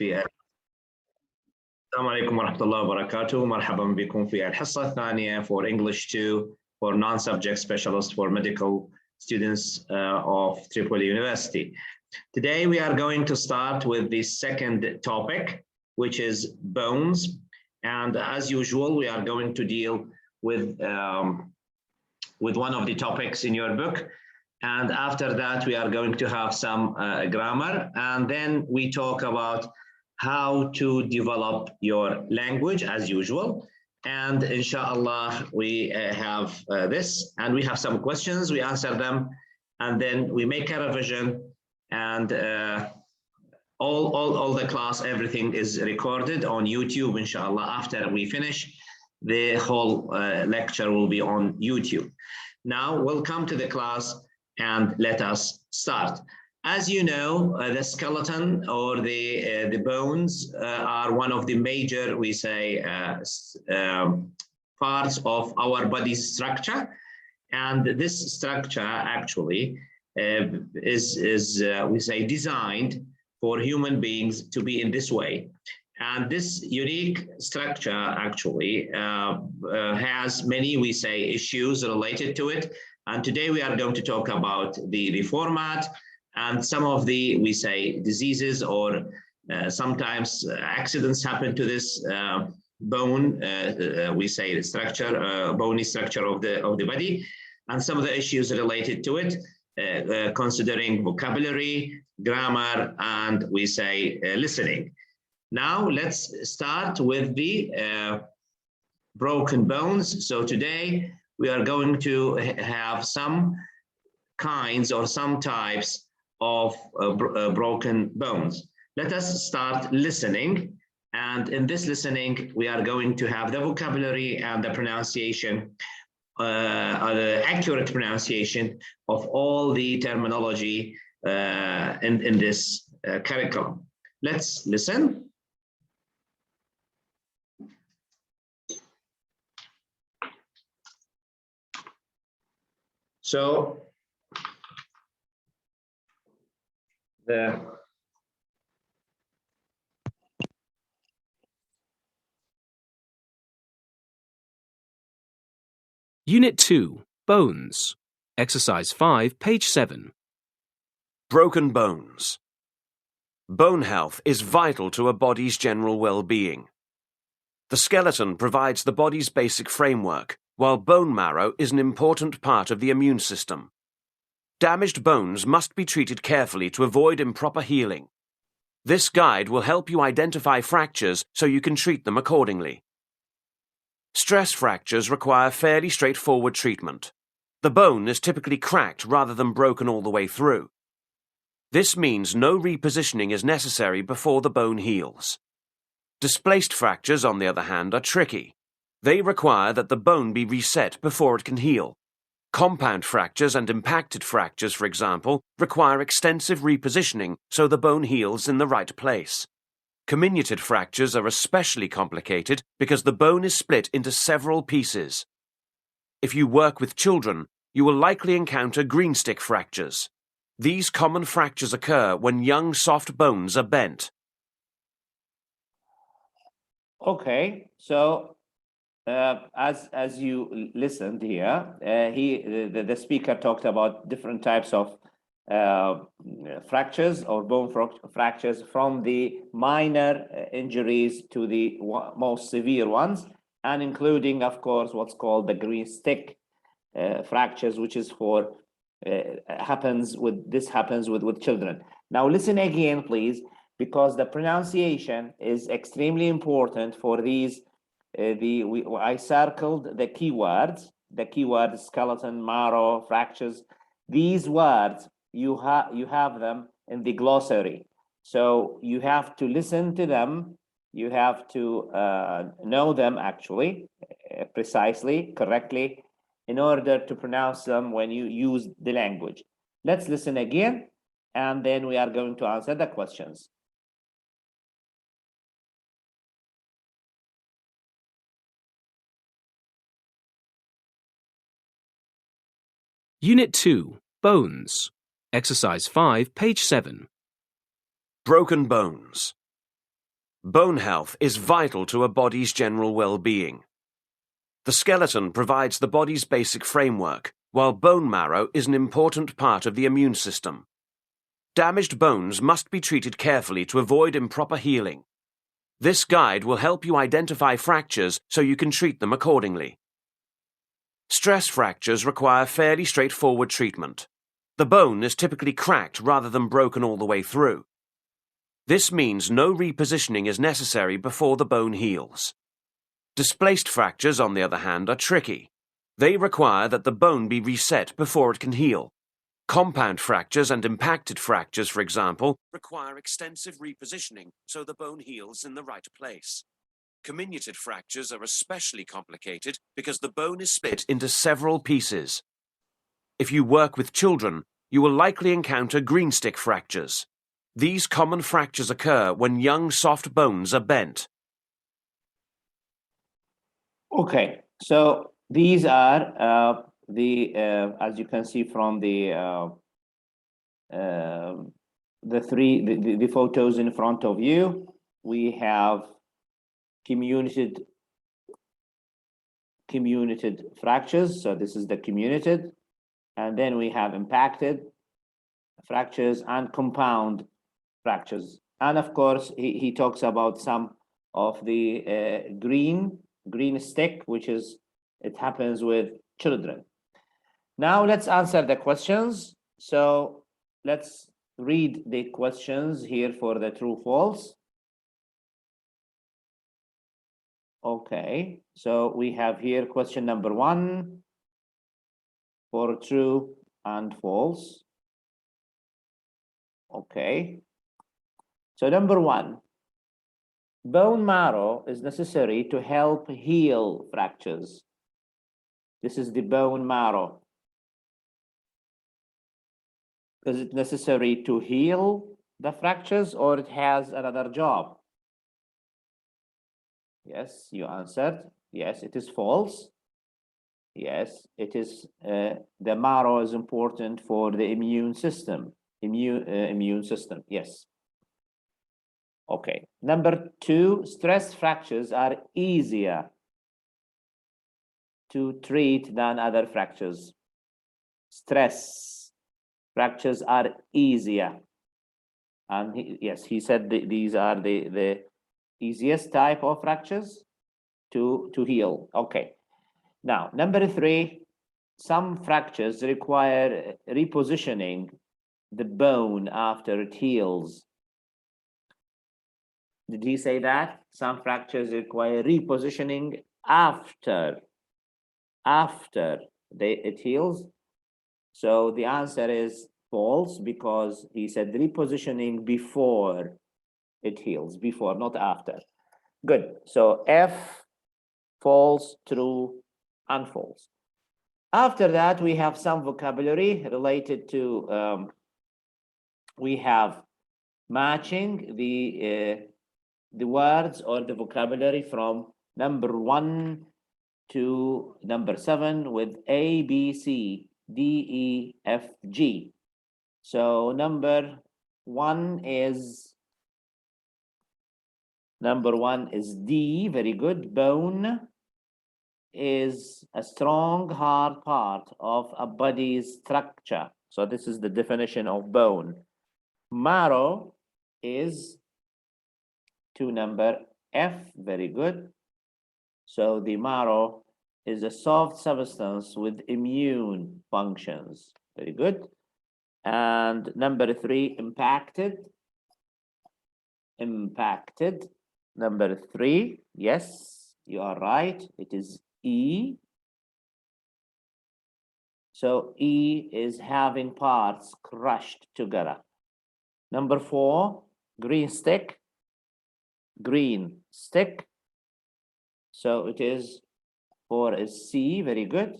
في السلام عليكم ورحمة الله وبركاته. مرحبا بكم في الحصة الثانية for English 2 for non-subject specialists for medical students of Tripoli University. Today we are going to start with the second topic, which is bones. And as usual, we are going to deal with one of the topics in your book. And after that, we are going to have some grammar. And then we talk about how to develop your language as usual. And inshallah, we have this, and we have some questions, we answer them, and then we make a revision, and all the class, everything is recorded on YouTube, inshallah. After we finish, the whole lecture will be on YouTube. Now, welcome to the class, and let us start. As you know, the skeleton or the bones are one of the major, we say, parts of our body's structure. And this structure actually is we say, designed for human beings to be in this way. And this unique structure actually has many, we say, issues related to it. And today we are going to talk about the format and some of the, we say, diseases or sometimes accidents happen to this bone, we say the structure, bony structure of the body, and some of the issues related to it, considering vocabulary, grammar, and we say listening. Now let's start with the broken bones. So today we are going to have some kinds or some types of broken bones. Let us start listening. And in this listening, we are going to have the vocabulary and the pronunciation, the accurate pronunciation of all the terminology in this curriculum. Let's listen. So, Unit 2, Bones. Exercise 5, page 7. Broken bones. Bone health is vital to a body's general well-being. The skeleton provides the body's basic framework, while bone marrow is an important part of the immune system. Damaged bones must be treated carefully to avoid improper healing. This guide will help you identify fractures so you can treat them accordingly. Stress fractures require fairly straightforward treatment. The bone is typically cracked rather than broken all the way through. This means no repositioning is necessary before the bone heals. Displaced fractures, on the other hand, are tricky. They require that the bone be reset before it can heal. Compound fractures and impacted fractures, for example, require extensive repositioning so the bone heals in the right place. Comminuted fractures are especially complicated because the bone is split into several pieces. If you work with children, you will likely encounter green stick fractures. These common fractures occur when young soft bones are bent. Okay, so as you listened here, the speaker talked about different types of fractures or bone fractures, from the minor injuries to the most severe ones, and including, of course, what's called the green stick fractures, which is for happens with children. Now listen again, please, because the pronunciation is extremely important for these. I circled the keywords, skeleton, marrow, fractures. These words, you have them in the glossary. So you have to listen to them. You have to know them actually, precisely, correctly, in order to pronounce them when you use the language. Let's listen again, and then we are going to answer the questions. Unit 2, Bones. Exercise 5, page 7. Broken bones. Bone health is vital to a body's general well-being. The skeleton provides the body's basic framework, while bone marrow is an important part of the immune system. Damaged bones must be treated carefully to avoid improper healing. This guide will help you identify fractures so you can treat them accordingly. Stress fractures require fairly straightforward treatment. The bone is typically cracked rather than broken all the way through. This means no repositioning is necessary before the bone heals. Displaced fractures, on the other hand, are tricky. They require that the bone be reset before it can heal. Compound fractures and impacted fractures, for example, require extensive repositioning so the bone heals in the right place. Comminuted fractures are especially complicated because the bone is split into several pieces. If you work with children, you will likely encounter green stick fractures. These common fractures occur when young soft bones are bent. Okay, so these are as you can see from the photos in front of you, we have comminuted fractures. So this is the comminuted, and then we have impacted fractures and compound fractures. And of course, he talks about some of the green stick, which is, it happens with children. Now let's answer the questions. So let's read the questions here for the true false. Okay, so we have here question number 1 for true and false. Okay, so number 1, bone marrow is necessary to help heal fractures. This is the bone marrow. Is it necessary to heal the fractures, or it has another job? Yes, you answered. Yes, it is false. Yes, it is. The marrow is important for the immune system. Immune system. Yes. Okay. Number 2, stress fractures are easier to treat than other fractures. Stress fractures are easier. And he said these are the easiest type of fractures to heal. Okay. Now, number 3, some fractures require repositioning the bone after it heals. Did he say that? Some fractures require repositioning after it heals. So the answer is false, because he said repositioning before it heals, before, not after. Good. So F, false, true, and false. After that, we have some vocabulary related to, we have matching the words or the vocabulary from number 1 to number 7 with A, B, C, D, E, F, G. So number 1 is D. Very good. Bone is a strong, hard part of a body's structure. So this is the definition of bone. Marrow is to number F. Very good. So the marrow is a soft substance with immune functions. Very good. And number 3, impacted. Impacted. Number 3, yes, you are right. It is E. So E is having parts crushed together. Number 4, green stick. Green stick. So it is 4 is C. Very good.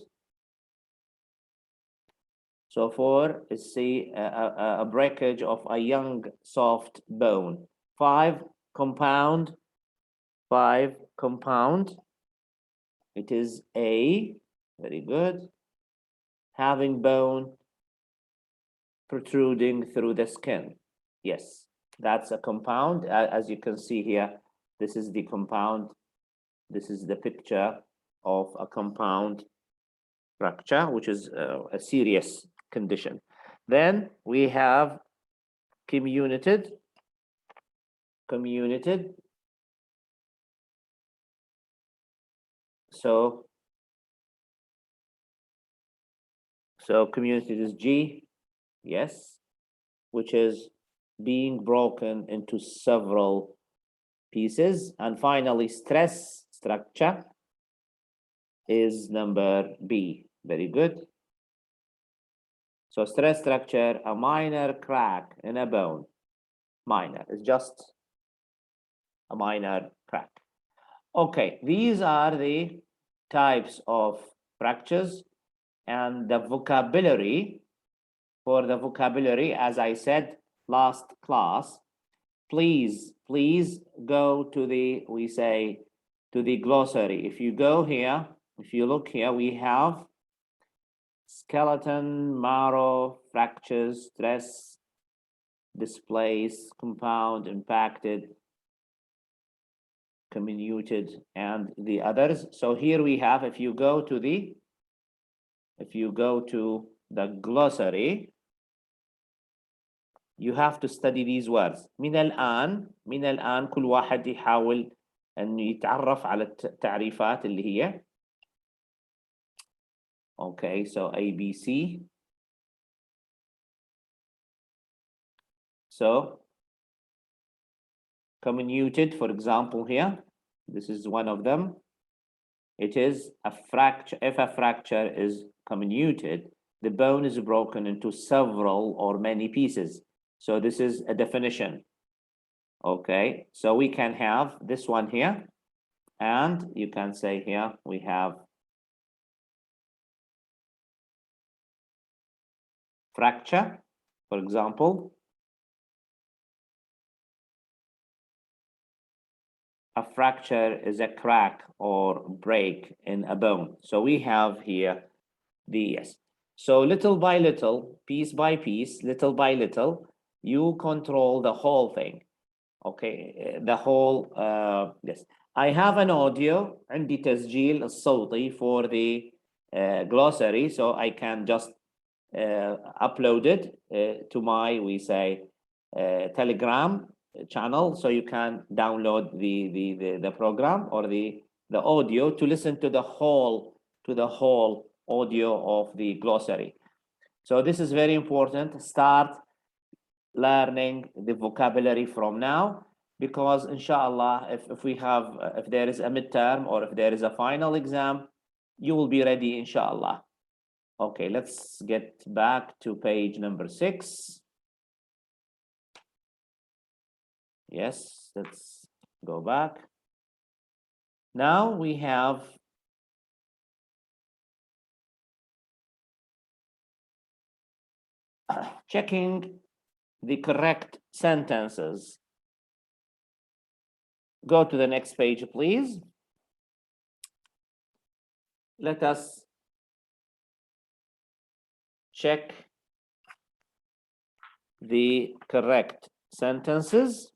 So 4 is C, a breakage of a young soft bone. 5, compound. 5, compound. It is A. Very good. Having bone protruding through the skin. Yes, that's a compound, as you can see here This is the compound. This is the picture of a compound fracture, which is a serious condition. Then we have comminuted. So comminuted is G, yes, which is being broken into several pieces. And finally, stress structure is number B. Very good. So stress structure, a minor crack in a bone. Minor, it's just a minor crack. Okay, these are the types of fractures, and the vocabulary. For the vocabulary, as I said last class, please go to the, we say, to the glossary. If you go here, if you look here, we have skeleton, marrow, fractures, stress, displaced, compound, impacted, comminuted, and the others. So here we have, if you go to the glossary, you have to study these words. من الآن كل واحد يحاول أن يتعرف على التعريفات اللي هي. Okay, so ABC. So comminuted, for example, here, this is one of them. It is a fracture. If a fracture is comminuted, the bone is broken into several or many pieces. So this is a definition. Okay, so we can have this one here, and you can say here we have fracture, for example. A fracture is a crack or break in a bone. So we have here the yes. So little by little, piece by piece, little by little, you control the whole thing. Okay, the whole yes. I have an audio عندي تسجيل الصوتي for the glossary, so I can just upload it to my, we say, Telegram channel, so you can download the program or the audio to listen to the whole audio of the glossary. So this is very important. Start learning the vocabulary from now, because inshallah, if there is a midterm or if there is a final exam, you will be ready, inshallah. Okay, let's get back to page number 6. Yes, let's go back. Now we have checking the correct sentences. Go to the next page, please. Let us check the correct sentences.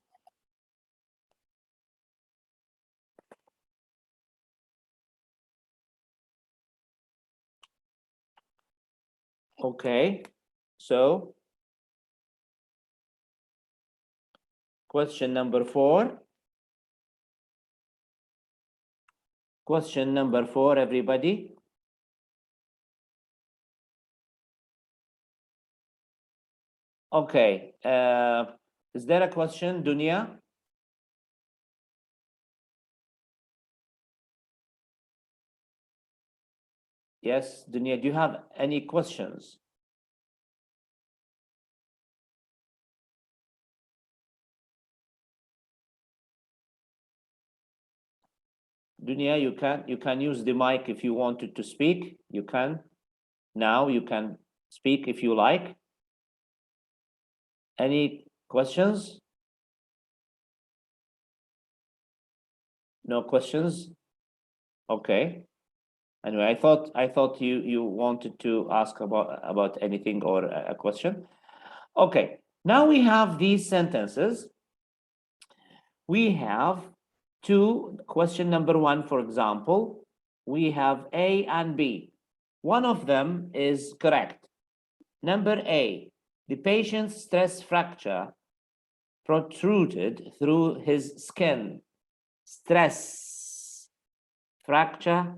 Okay, so question number 4. Question number 4, everybody. Okay, is there a question, Dunya? Yes, Dunya, do you have any questions? Dunya, you can use the mic if you wanted to speak. You can. Now you can speak if you like. Any questions? No questions? Okay. Anyway, I thought you wanted to ask about anything or a question. Okay. Now we have these sentences. We have to question number 1, for example, we have A and B. One of them is correct. Number A, the patient's stress fracture protruded through his skin. Stress fracture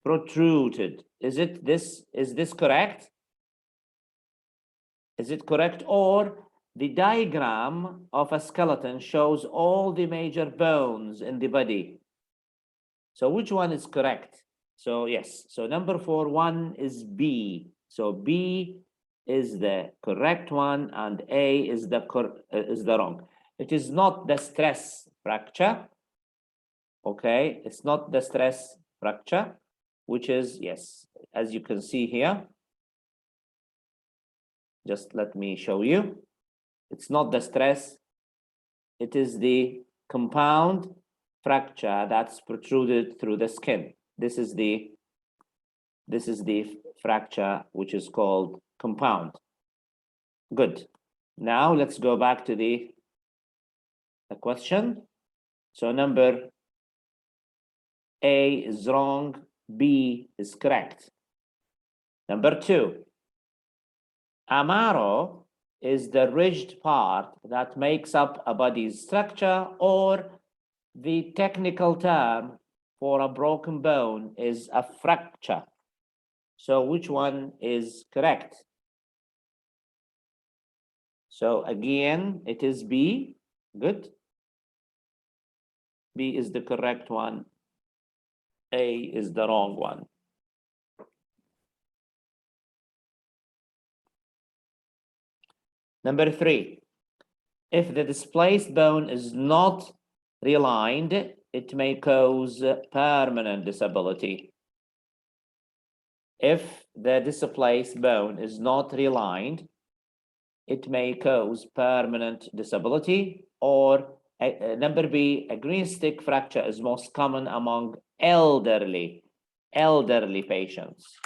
protruded. Is this correct? Is it correct? Or the diagram of a skeleton shows all the major bones in the body. So which one is correct? So yes, so number 4, 1 is B. So B is the correct one and A is the wrong. It is not the stress fracture. Okay, it's not the stress fracture, which is, yes, as you can see here. Just let me show you. It's not the stress. It is the compound fracture that's protruded through the skin. This is the fracture which is called compound. Good. Now let's go back to the question. So number A is wrong, B is correct. Number 2, a marrow is the ridged part that makes up a body's structure, or the technical term for a broken bone is a fracture. So which one is correct? So again, it is B. Good. B is the correct one. A is the wrong one. Number 3, if the displaced bone is not realigned, it may cause permanent disability. If the displaced bone is not realigned, it may cause permanent disability. Or number B, a green stick fracture is most common among elderly patients.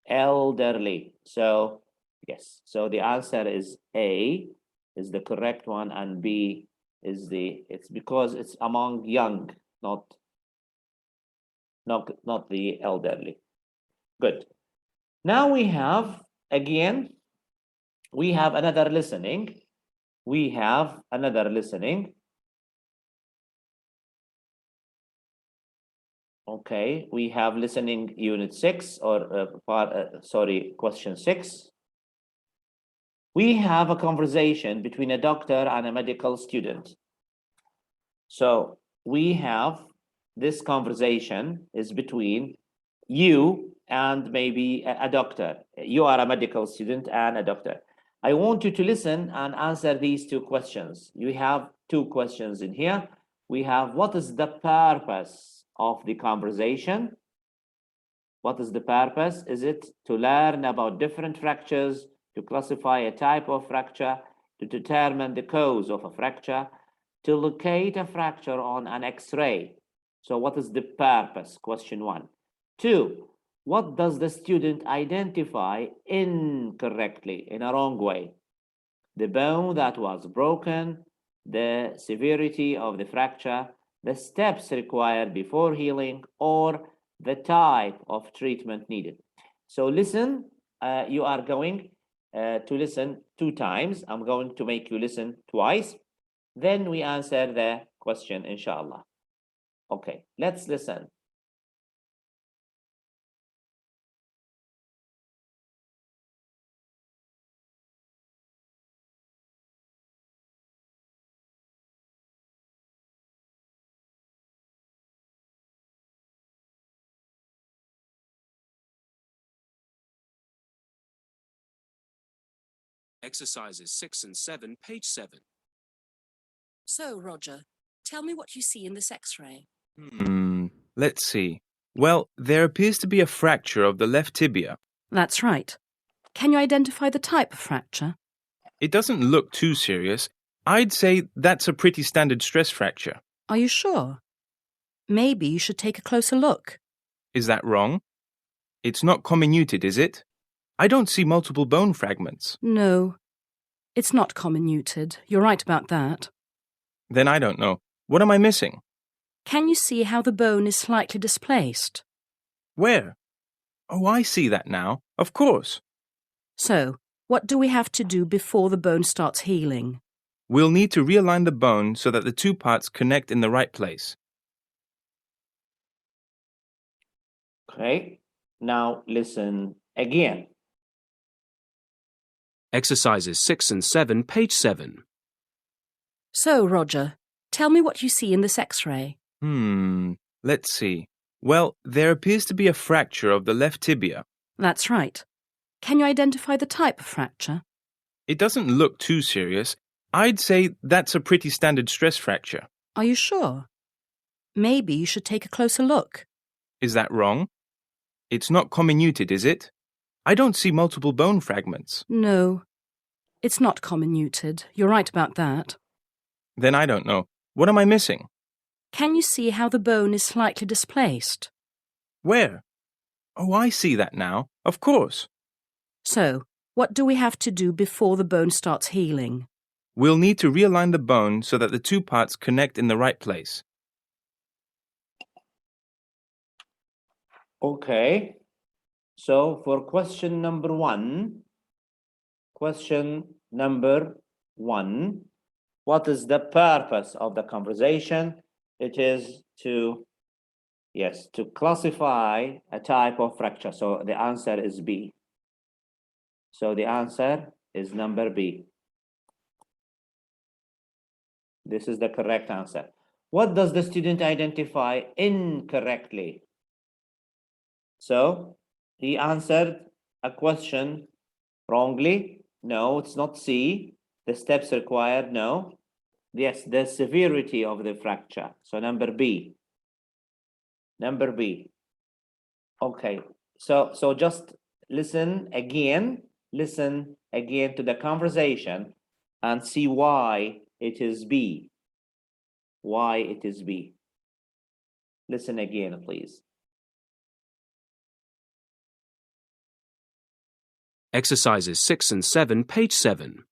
Elderly. So yes, so the answer is A is the correct one and B is it's because it's among young, not the elderly. Good. Now we have, again, we have another listening. Okay, we have listening unit 6 or question 6. We have a conversation between a doctor and a medical student. So we have this conversation is between you and maybe a doctor. You are a medical student and a doctor. I want you to listen and answer these 2 questions. You have 2 questions in here. We have, what is the purpose of the conversation? What is the purpose? Is it to learn about different fractures, to classify a type of fracture, to determine the cause of a fracture, to locate a fracture on an X-ray? So what is the purpose? Question 1. 2, what does the student identify incorrectly, in a wrong way? The bone that was broken, the severity of the fracture, the steps required before healing, or the type of treatment needed. So listen, you are going to listen 2 times. I'm going to make you listen twice. Then we answer the question, inshallah. Okay, let's listen. Exercises 6 and 7, page 7. So, Roger, tell me what you see in this X-ray. Let's see. Well, there appears to be a fracture of the left tibia. That's right. Can you identify the type of fracture? It doesn't look too serious. I'd say that's a pretty standard stress fracture. Are you sure? Maybe you should take a closer look. Is that wrong? It's not comminuted, is it? I don't see multiple bone fragments. No, it's not comminuted. You're right about that. Then I don't know. What am I missing? Can you see how the bone is slightly displaced? Where? Oh, I see that now. Of course. So, what do we have to do before the bone starts healing? We'll need to realign the bone so that the two parts connect in the right place. Okay, now listen again. Exercises 6 and 7, page 7. So, Roger, tell me what you see in this X-ray. Let's see. Well, there appears to be a fracture of the left tibia. That's right. Can you identify the type of fracture? It doesn't look too serious. I'd say that's a pretty standard stress fracture. Are you sure? Maybe you should take a closer look. Is that wrong? It's not comminuted, is it? I don't see multiple bone fragments. No, it's not comminuted. You're right about that. Then I don't know. What am I missing? Can you see how the bone is slightly displaced? Where? Oh, I see that now. Of course. So, what do we have to do before the bone starts healing? We'll need to realign the bone so that the two parts connect in the right place. Okay, so for question number one, what is the purpose of the conversation? It is to classify a type of fracture. So the answer is B. So the answer is number B. This is the correct answer. What does the student identify incorrectly? So he answered a question wrongly. No, it's not C. The steps required, no. Yes, the severity of the fracture. So number B. Number B. Okay, so just listen again to the conversation and see why it is B. Why it is B. Listen again, please. Exercises 6 and 7, page 7.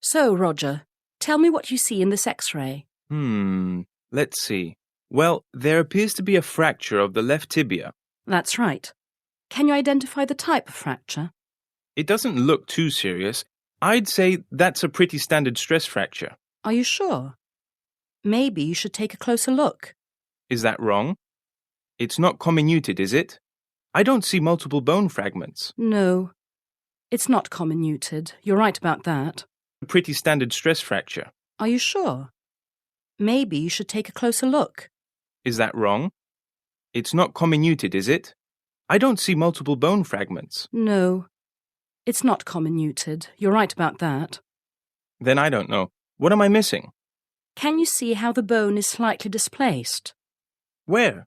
So, Roger, tell me what you see in this X-ray. Let's see. Well, there appears to be a fracture of the left tibia. That's right. Can you identify the type of fracture? It doesn't look too serious. I'd say that's a pretty standard stress fracture. Are you sure? Maybe you should take a closer look. Is that wrong? It's not comminuted, is it? I don't see multiple bone fragments. No, it's not comminuted. You're right about that. A pretty standard stress fracture. Are you sure? Maybe you should take a closer look. Is that wrong? It's not comminuted, is it? I don't see multiple bone fragments. No, it's not comminuted. You're right about that. Then I don't know. What am I missing? Can you see how the bone is slightly displaced? Where?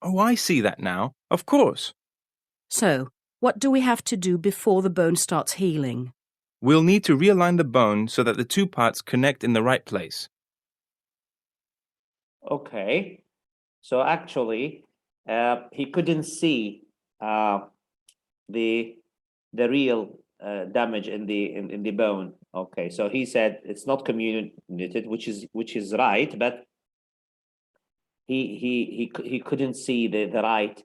Oh, I see that now. Of course. So, what do we have to do before the bone starts healing? We'll need to realign the bone so that the two parts connect in the right place. Okay, so actually, he couldn't see the real damage in the bone. Okay, so he said it's not comminuted, which is right, but he couldn't see the right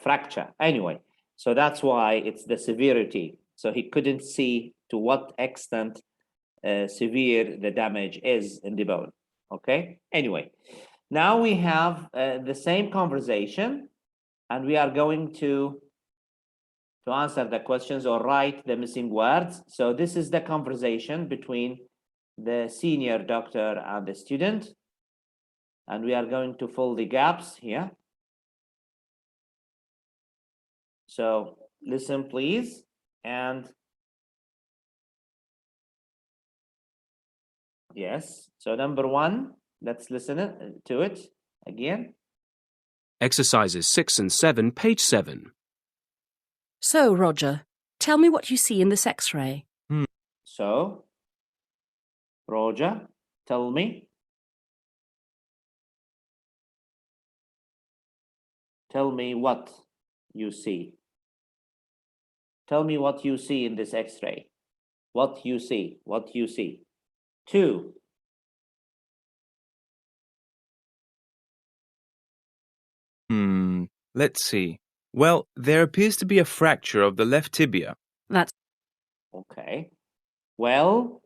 fracture. Anyway, so that's why it's the severity. So he couldn't see to what extent severe the damage is in the bone. Okay, anyway, now we have the same conversation, and we are going to answer the questions or write the missing words. So this is the conversation between the senior doctor and the student, and we are going to fill the gaps here. So listen, please, and yes. So number one, let's listen to it again. Exercises 6 and 7, page 7. So, Roger, tell me what you see in this X-ray. So, Roger, tell me. Tell me what you see. Tell me what you see in this X-ray. What you see. 2. Let's see. Well, there appears to be a fracture of the left tibia. That's Okay. Well,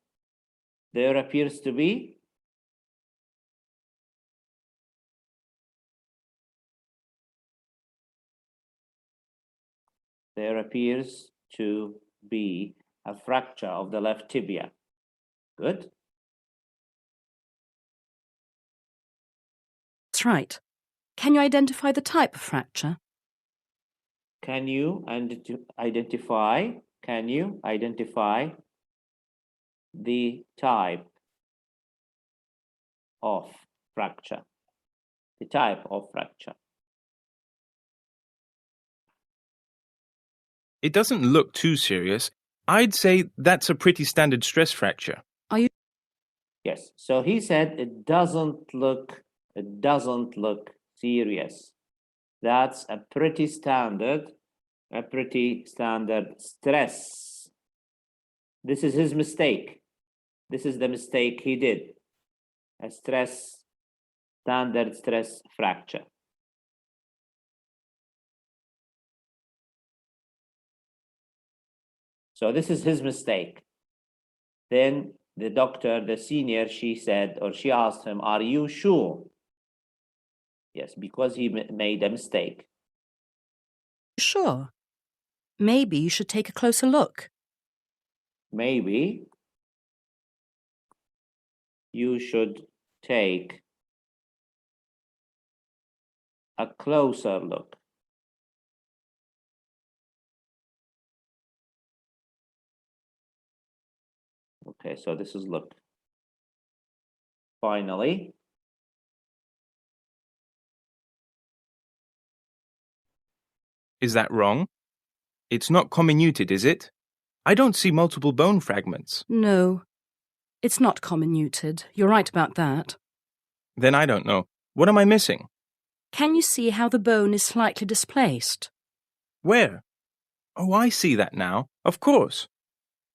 there appears to be. There appears to be a fracture of the left tibia. Good. right. Can you identify the type of fracture? Can you identify the type of fracture? The type of fracture. It doesn't look too serious. I'd say that's a pretty standard stress fracture. Yes. So he said it doesn't look serious. That's a pretty standard stress. This is his mistake. This is the mistake he did. A standard stress fracture. So this is his mistake. Then the doctor, the senior, she asked him, are you sure? Yes, because he made a mistake. Sure. Maybe you should take a closer look. Maybe you should take a closer look. Okay, so this is look. Finally, Is that wrong? It's not comminuted, is it? I don't see multiple bone fragments. No, it's not comminuted. You're right about that. Then I don't know. What am I missing? Can you see how the bone is slightly displaced? Where? Oh, I see that now. Of course.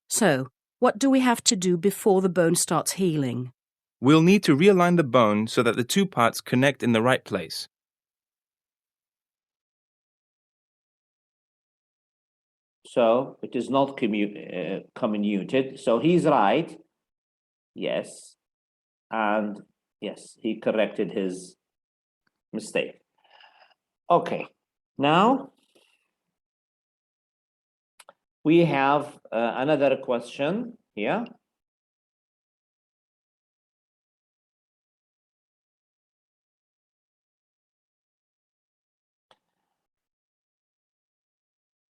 So, what do we have to do before the bone starts healing? We'll need to realign the bone so that the two parts connect in the right place. so it is not comminuted. So he's right. Yes. And yes, he corrected his mistake. Okay. Now we have another question here.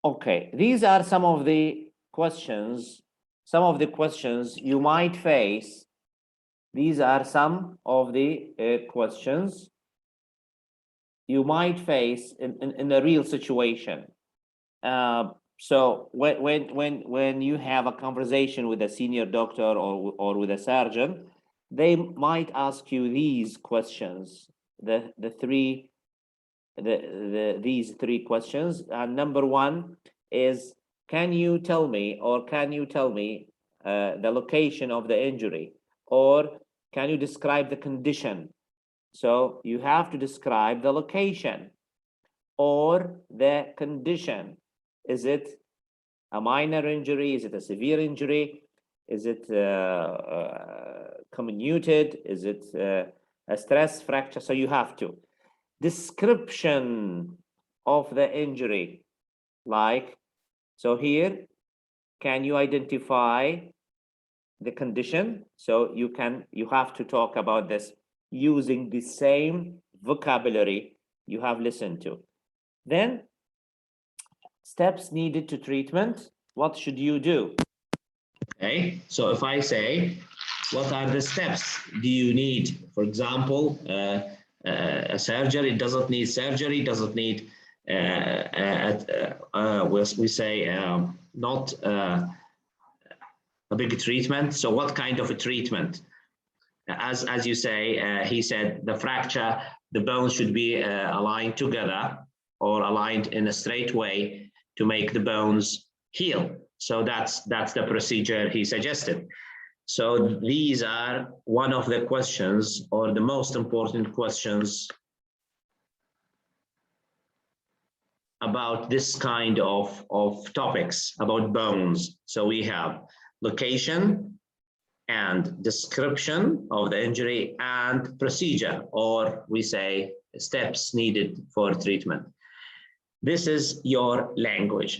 Okay, these are some of the questions you might face. These are some of the questions you might face in a real situation. So when you have a conversation with a senior doctor or with a surgeon, they might ask you these questions, these three questions. And number one is, can you tell me the location of the injury, or can you describe the condition? So you have to describe the location or the condition. Is it a minor injury? Is it a severe injury? Is it comminuted? Is it a stress fracture? So you have to. Description of the injury, like, so here, can you identify the condition? So you have to talk about this using the same vocabulary you have listened to. Then, steps needed to treatment. What should you do? Okay, so if I say, what are the steps do you need? For example, a surgery, it doesn't need surgery, doesn't need, we say, not a big treatment. So what kind of a treatment? As you say, he said the fracture, the bones should be aligned together or aligned in a straight way to make the bones heal. So that's the procedure he suggested. So these are one of the questions, or the most important questions about this kind of topics about bones. So we have location and description of the injury and procedure, or we say steps needed for treatment. This is your language.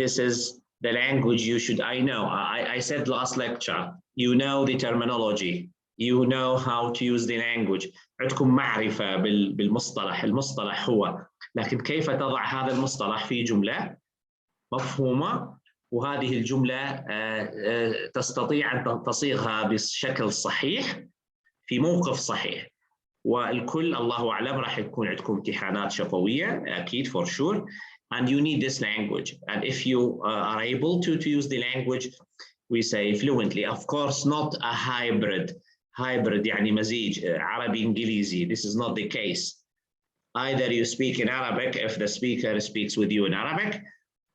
This is the language you should, I said last lecture, you know the terminology, you know how to use the language. عندكم معرفة بالمصطلح، المصطلح هو، لكن كيف تضع هذا المصطلح في جملة مفهومة، وهذه الجملة تستطيع أن تصيغها بشكل صحيح في موقف صحيح. والكل الله أعلم راح يكون عندكم امتحانات شفوية أكيد for sure, and you need this language. And if you are able to use the language, we say fluently. Of course, not a hybrid يعني مزيج عربي إنجليزي. This is not the case. Either you speak in Arabic if the speaker speaks with you in Arabic,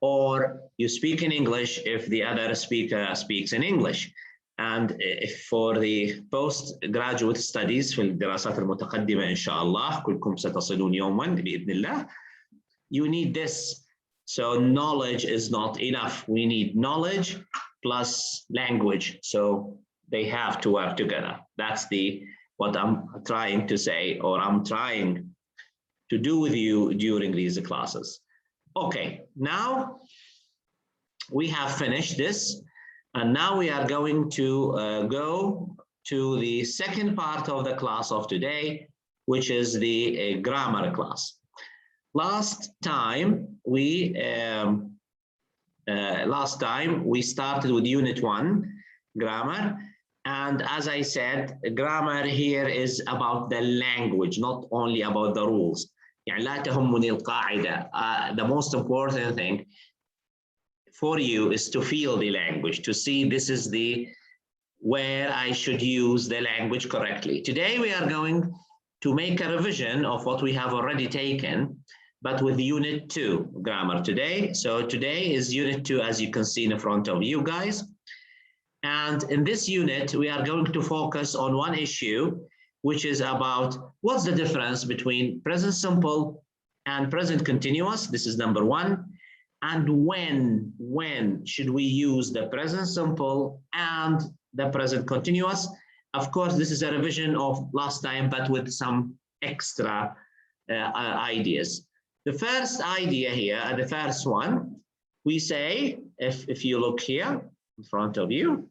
or you speak in English if the other speaker speaks in English. And if for the postgraduate studies في الدراسات المتقدمة إن شاء الله كلكم ستصلون يوما بإذن الله, you need this. So knowledge is not enough. We need knowledge plus language. So they have to work together. That's what I'm trying to say, or I'm trying to do with you during these classes. Okay, now we have finished this, and now we are going to go to the second part of the class of today, which is the grammar class. Last time we started with Unit 1, grammar, and as I said, grammar here is about the language, not only about the rules. يعني لا تهمني القاعدة. The most important thing for you is to feel the language, to see this is where I should use the language correctly. Today we are going to make a revision of what we have already taken, but with Unit 2 grammar today. So today is Unit 2, as you can see in front of you guys. And in this unit, we are going to focus on one issue, which is about what's the difference between present simple and present continuous. This is number one. And when should we use the present simple and the present continuous? Of course, this is a revision of last time, but with some extra ideas. The first idea here, the first one, we say, if you look here in front of you,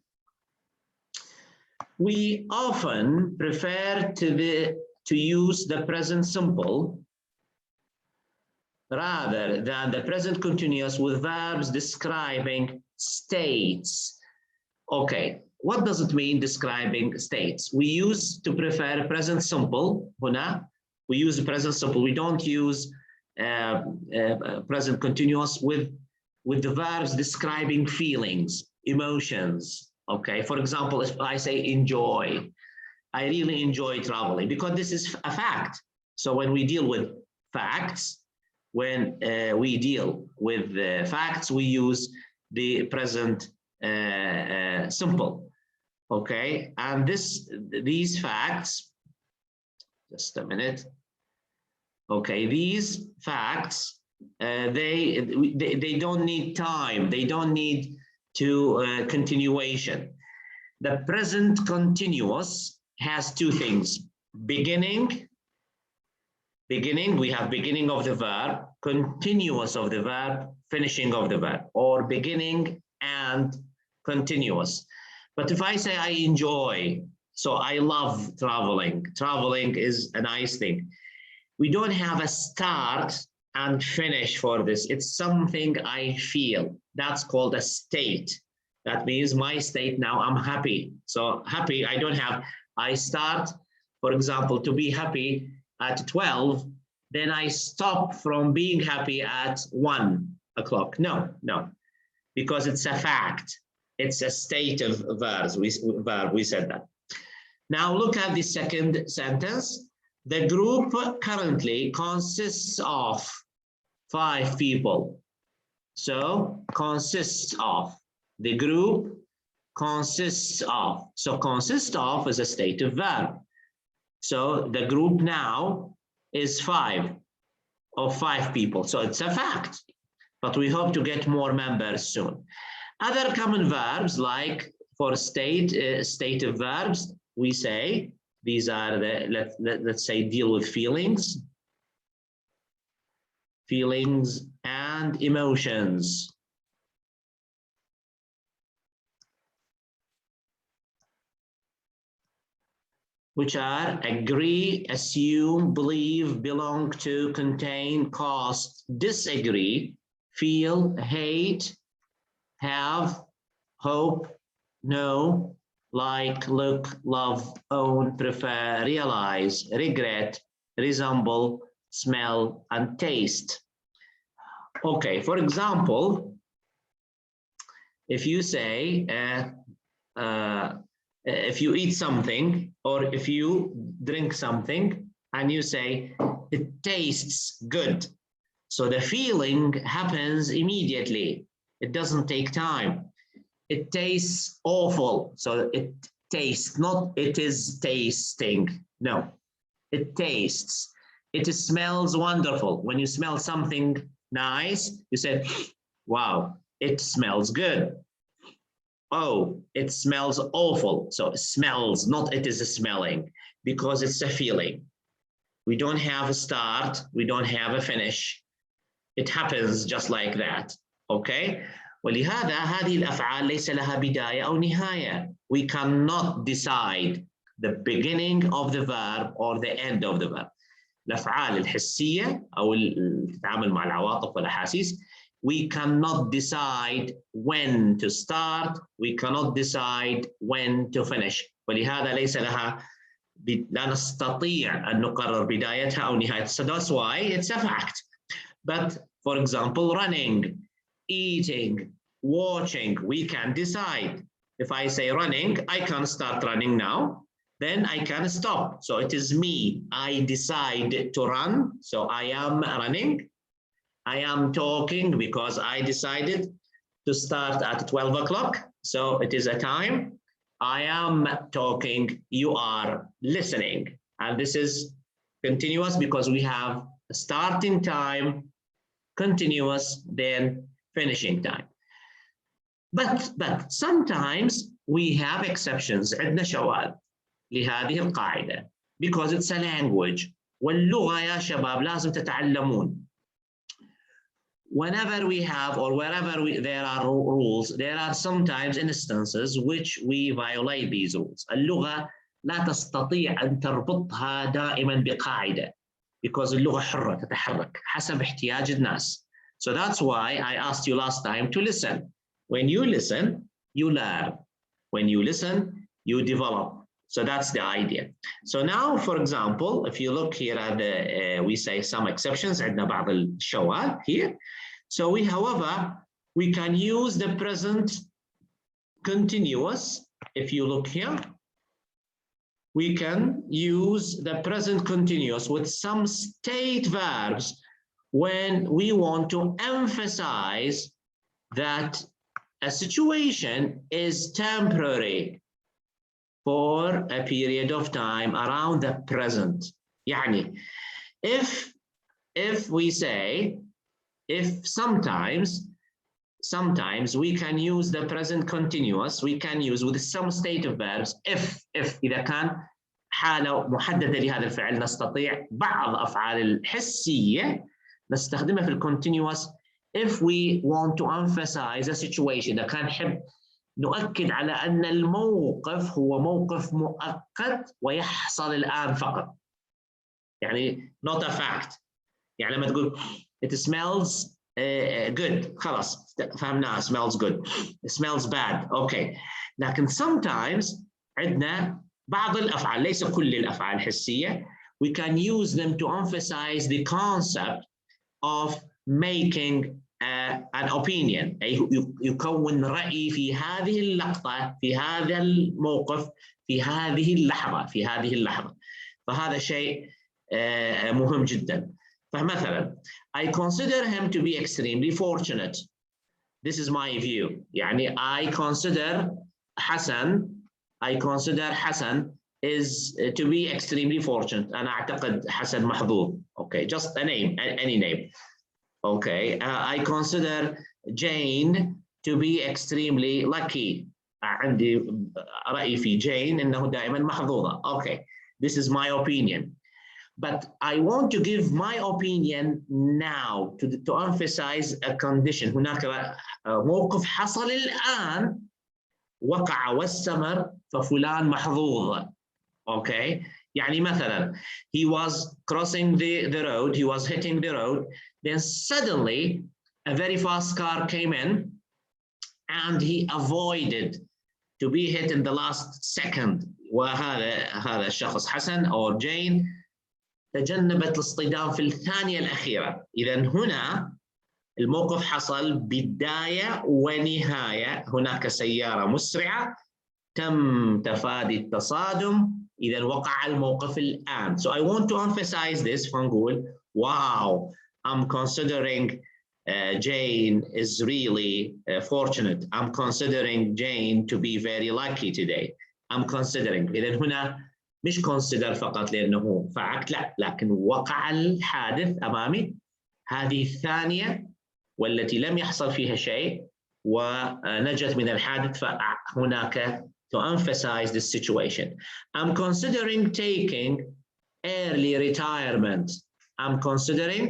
we often prefer to use the present simple rather than the present continuous with verbs describing states. Okay, what does it mean describing states? We used to prefer present simple. هنا we use the present simple. We don't use present continuous with the verbs describing feelings, emotions. Okay, for example, if I say enjoy, I really enjoy traveling, because this is a fact. So when we deal with facts, we use the present simple. Okay, and these facts, just a minute. Okay, these facts, they don't need time. They don't need to continuation. The present continuous has two things: beginning, we have beginning of the verb, continuous of the verb, finishing of the verb, or beginning and continuous. But if I say I enjoy, so I love traveling, traveling is a nice thing. We don't have a start and finish for this. It's something I feel. That's called a state. That means my state now, I'm happy. So happy, I start, for example, to be happy at 12, then I stop from being happy at 1 o'clock. No, because it's a fact. It's a state of verbs. We said that. Now look at the second sentence. The group currently consists of 5 people. So consists of, the group consists of. So consist of is a state of verb. So the group now is 5. of 5 people. So it's a fact, but we hope to get more members soon. Other common verbs, like for stative verbs, we say these are the, let's say, deal with feelings and emotions. Which are agree, assume, believe, belong to, contain, cost, disagree, feel, hate, have, hope, know, like, look, love, own, prefer, realize, regret, resemble, smell, and taste. Okay, for example, if you say, if you eat something or if you drink something and you say, it tastes good. So the feeling happens immediately. It doesn't take time. It tastes awful. So it tastes, not it is tasting. No, it tastes. It smells wonderful. When you smell something nice, you said, wow, it smells good. Oh, it smells awful. So it smells, not it is smelling, because it's a feeling. We don't have a start, we don't have a finish. It happens just like that. Okay? ولهذا هذه الأفعال ليس لها بداية أو نهاية. We cannot decide the beginning of the verb or the end of the verb. الأفعال الحسية أو التعامل مع العواطف والأحاسيس, we cannot decide when to start, we cannot decide when to finish. ولهذا ليس لها, لا نستطيع أن نقرر بدايتها أو نهايتها. So that's why it's a fact. But for example, running, eating, watching, we can decide. If I say running, I can start running now, then I can stop. So it is me. I decide to run, so I am running. I am talking because I decided to start at 12 o'clock. So it is a time. I am talking, you are listening. And this is continuous because we have a starting time, continuous, then finishing time. But sometimes we have exceptions. عندنا شواذ لهذه القاعدة because it's a language. واللغة يا شباب لازم تتعلمون. Whenever we have or wherever there are rules, there are sometimes instances which we violate these rules. اللغة لا تستطيع أن تربطها دائما بقاعدة because اللغة حرة تتحرك حسب احتياج الناس. So that's why I asked you last time to listen. When you listen, you learn. When you listen, you develop. So that's the idea. So now, for example, if you look here at the, we say some exceptions, عندنا بعض الشواذ here. So we, however, we can use the present continuous. If you look here, we can use the present continuous with some state verbs when we want to emphasize that a situation is temporary for a period of time around the present. يعني, if we say, if sometimes we can use the present continuous, we can use with some state of verbs if إذا كان حالة محددة لهذا الفعل نستطيع بعض أفعال الحسية نستخدمها في الcontinuous if we want to emphasize a situation. إذا كان نحب نؤكد على أن الموقف هو موقف مؤقت ويحصل الآن فقط. يعني not a fact. يعني لما تقول it smells good خلاص فهمناها smells good. It smells bad. Okay. لكن sometimes عندنا بعض الأفعال ليس كل الأفعال الحسية we can use them to emphasize the concept of making an opinion. أي يكون رأي في هذه اللقطة في هذا الموقف في هذه اللحظة فهذا شيء مهم جدا. فمثلا I consider him to be extremely fortunate. This is my view. يعني I consider حسن is to be extremely fortunate. أنا أعتقد حسن محظوظ. Okay, just a name, any name. Okay, I consider Jane to be extremely lucky. عندي رأي في Jane إنه دائما محظوظة. Okay, this is my opinion. But I want to give my opinion now to emphasize a condition. هناك موقف حصل الآن وقع واستمر ففلان محظوظ. Okay, يعني مثلا he was crossing the road, he was hitting the road, then suddenly a very fast car came in and he avoided to be hit in the last second. وهذا الشخص حسن or Jane تجنبت الاصطدام في الثانية الأخيرة. إذا هنا الموقف حصل بداية ونهاية. هناك سيارة مسرعة تم تفادي التصادم. إذا وقع الموقف الآن. So I want to emphasize this. فنقول wow, I'm considering Jane is really fortunate. I'm considering Jane to be very lucky today. I'm considering. إذا هنا مش consider فقط لأنه فعلت، لا، لكن وقع الحادث أمامي. هذه الثانية والتي لم يحصل فيها شيء ونجت من الحادث. فهناك to emphasize this situation. I'm considering taking early retirement. I'm considering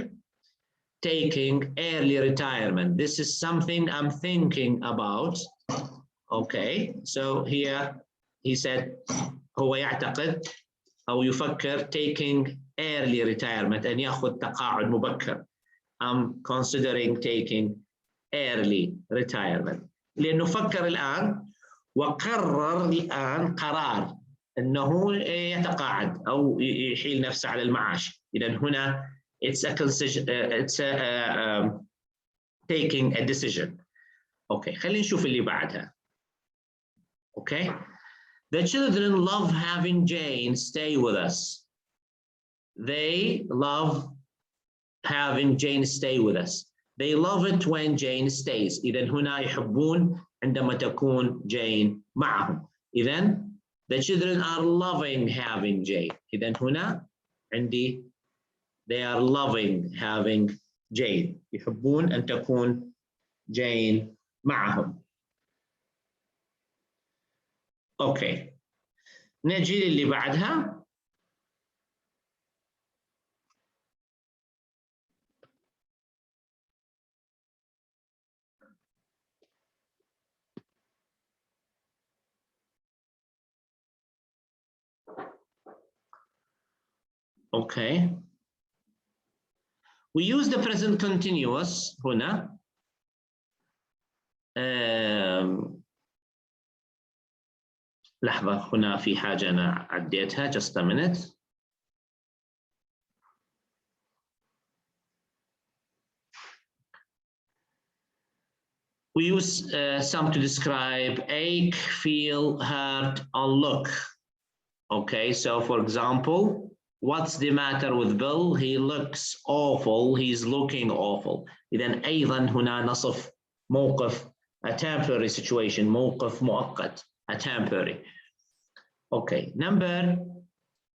taking early retirement. This is something I'm thinking about. Okay, so here he said هو يعتقد أو يفكر taking early retirement أن يأخذ تقاعد مبكر. I'm considering taking early retirement لأنه فكر الآن وقرر الآن قرار أنه يتقاعد أو يحيل نفسه على المعاش. إذا هنا it's taking a decision. Okay, خلينا نشوف اللي بعدها. Okay, the children love having Jane stay with us. They love having Jane stay with us. They love it when Jane stays. إذا هنا يحبون عندما تكون Jane معهم. إذا the children are loving having Jane. إذا هنا عندي they are loving having Jane. يحبون أن تكون Jane معهم. أوكي. نجي للي بعدها. Okay. We use the present continuous هنا. لحظة، هنا في حاجة أنا عديتها. Just a minute. We use some to describe ache, feel, hurt, or look. Okay, so for example, what's the matter with Bill? He looks awful. He's looking awful. إذن أيضا هنا نصف موقف a temporary situation. موقف مؤقت, a temporary. Okay, number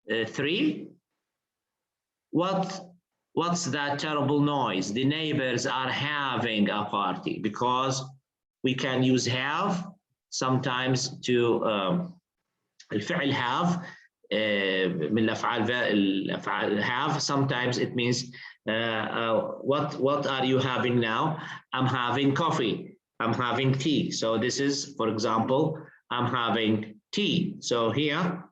3. What's that terrible noise? The neighbors are having a party, because we can use have sometimes to الفعل have من الأفعال have. Sometimes it means what are you having now? I'm having coffee. I'm having tea. So this is, for example, I'm having tea. So here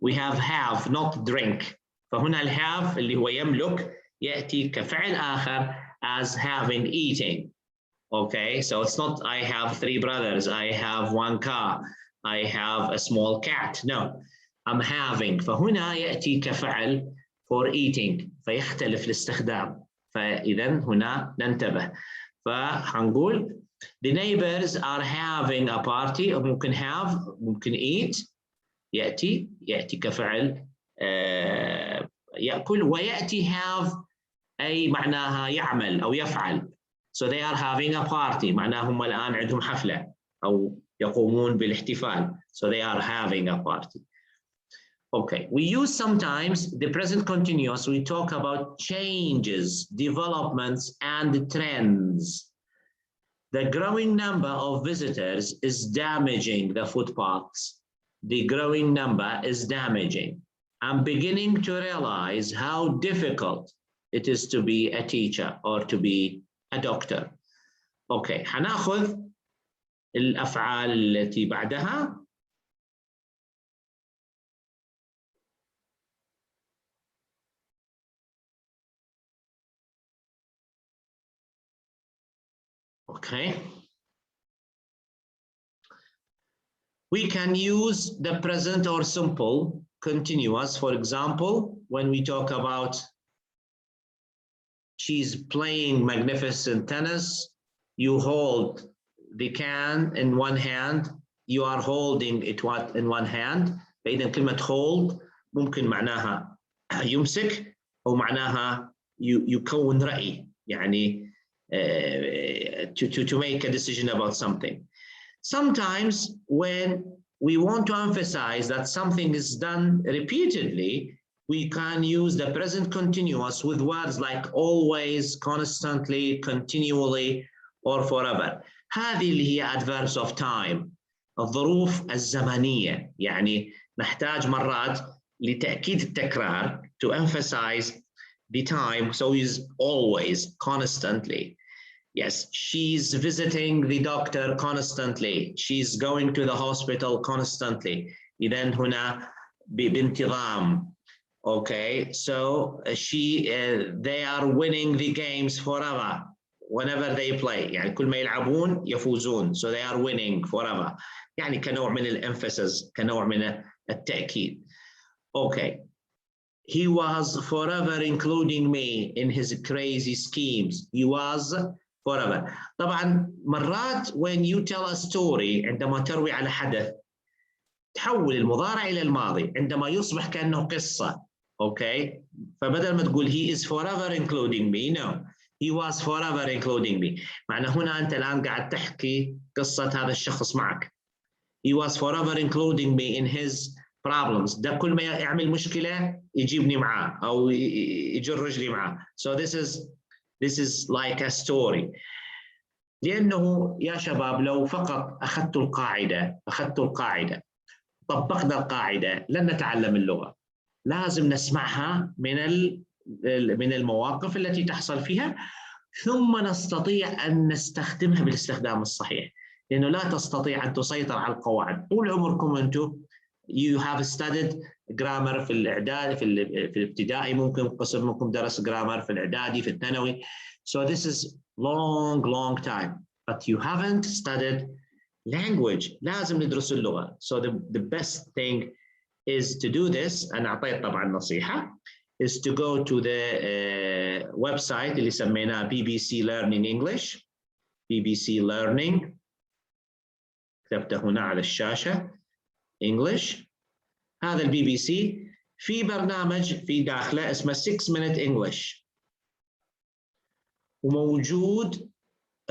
we have, not drink. فهنا الهاف اللي هو يملك يأتي كفعل آخر as having, eating. Okay, so it's not I have 3 brothers, I have 1 car, I have a small cat. No, I'm having. فهنا يأتي كفعل for eating. فيختلف الاستخدام. فإذا هنا ننتبه. فهنقول the neighbors are having a party. ممكن have, ممكن eat. يأتي كفعل يأكل، ويأتي have أي معناها يعمل أو يفعل. So they are having a party. معناها هم الآن عندهم حفلة أو يقومون بالاحتفال. So they are having a party. Okay, we use sometimes the present continuous. We talk about changes, developments, and trends. The growing number of visitors is damaging the footpaths. The growing number is damaging. I'm beginning to realize how difficult it is to be a teacher or to be a doctor. Okay, هناخذ الأفعال التي بعدها. Okay. We can use the present or simple continuous. For example, when we talk about she's playing magnificent tennis, you hold the can in one hand, you are holding it in one hand. فإذا كلمة hold ممكن معناها يمسك أو معناها يكون رأي يعني to make a decision about something. Sometimes when we want to emphasize that something is done repeatedly, we can use the present continuous with words like always, constantly, continually, or forever. هذه اللي هي adverbs of time. الظروف الزمنية يعني نحتاج مرات لتأكيد التكرار to emphasize the time, so is always, constantly. Yes, she's visiting the doctor constantly. She's going to the hospital constantly. إذن هنا بانتظام. Okay, so they are winning the games forever whenever they play. يعني كل ما يلعبون يفوزون. So they are winning forever. يعني كنوع من الemphasis, كنوع من التأكيد. Okay. He was forever including me in his crazy schemes. He was forever. طبعا مرات when you tell a story عندما تروي على حدث تحول المضارع إلى الماضي عندما يصبح كأنه قصة. Okay, فبدل ما تقول he is forever including me, no, he was forever including me. معنى هنا أنت الآن قاعد تحكي قصة هذا الشخص معك. He was forever including me in his problems. ده كل ما يعمل مشكلة يجيبني معاه أو يجر رجلي معاه. So this is like a story. لأنه يا شباب لو فقط أخذتوا القاعدة طبقنا القاعدة لن نتعلم اللغة. لازم نسمعها من المواقف التي تحصل فيها ثم نستطيع أن نستخدمها بالاستخدام الصحيح. لأنه لا تستطيع أن تسيطر على القواعد. طول عمركم أنتم you have studied grammar في الإعداد في الابتدائي ممكن قسم منكم درس grammar في الإعدادي في الثانوي. So this is long time. But you haven't studied language. لازم ندرس اللغة. So the best thing is to do this. أنا أعطيت طبعا نصيحة is to go to the website اللي سميناه BBC Learning English. BBC Learning. كتبته هنا على الشاشة. English. هذا البي بي سي في برنامج في داخله اسمه 6 Minute English وموجود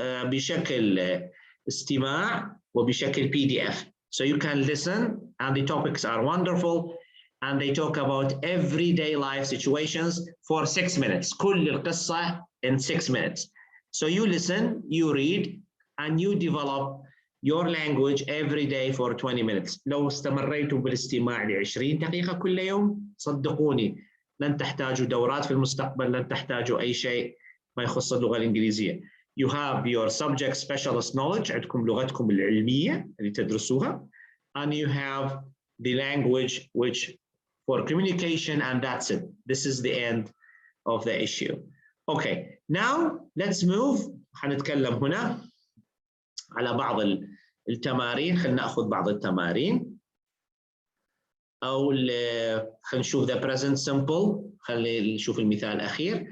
بشكل استماع وبشكل PDF. So you can listen and the topics are wonderful and they talk about everyday life situations for 6 minutes. كل القصة in 6 minutes. So you listen, you read and you develop your language every day for 20 minutes. لو استمريتوا بالاستماع ل20 دقيقة كل يوم صدقوني لن تحتاجوا دورات في المستقبل لن تحتاجوا أي شيء ما يخص اللغة الإنجليزية. You have your subject specialist knowledge عندكم لغتكم العلمية اللي تدرسوها and you have the language which for communication and that's it. This is the end of the issue. Okay, now let's move. حنتكلم هنا على بعض التمارين. خلينا ناخذ بعض التمارين او خلينا نشوف the present simple. خلينا نشوف المثال الأخير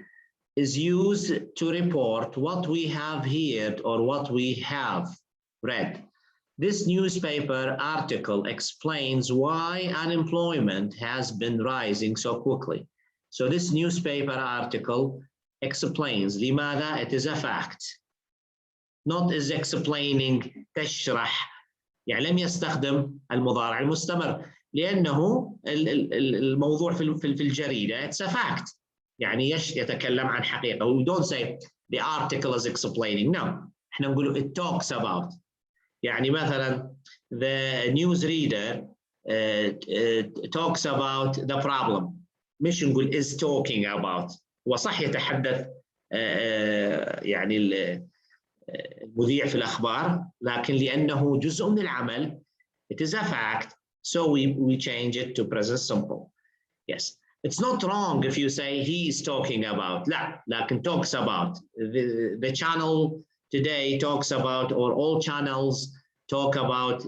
is used to report what we have heard or what we have read. This newspaper article explains why unemployment has been rising so quickly. So this newspaper article explains لماذا. It is a fact. Not is explaining تشرح. يعني لم يستخدم المضارع المستمر. لأنه الموضوع في الجريدة it's a fact. يعني يتكلم عن حقيقة. We don't say the article is explaining. No. احنا نقول it talks about. يعني مثلا the news reader talks about the problem. مش نقول is talking about. هو صح يتحدث يعني المذيع في الأخبار، لكن لأنه جزء من العمل it is a fact, so we change it to present simple. Yes. It's not wrong if you say he is talking about. لا, لكن talks about. The channel today talks about, or all channels talk about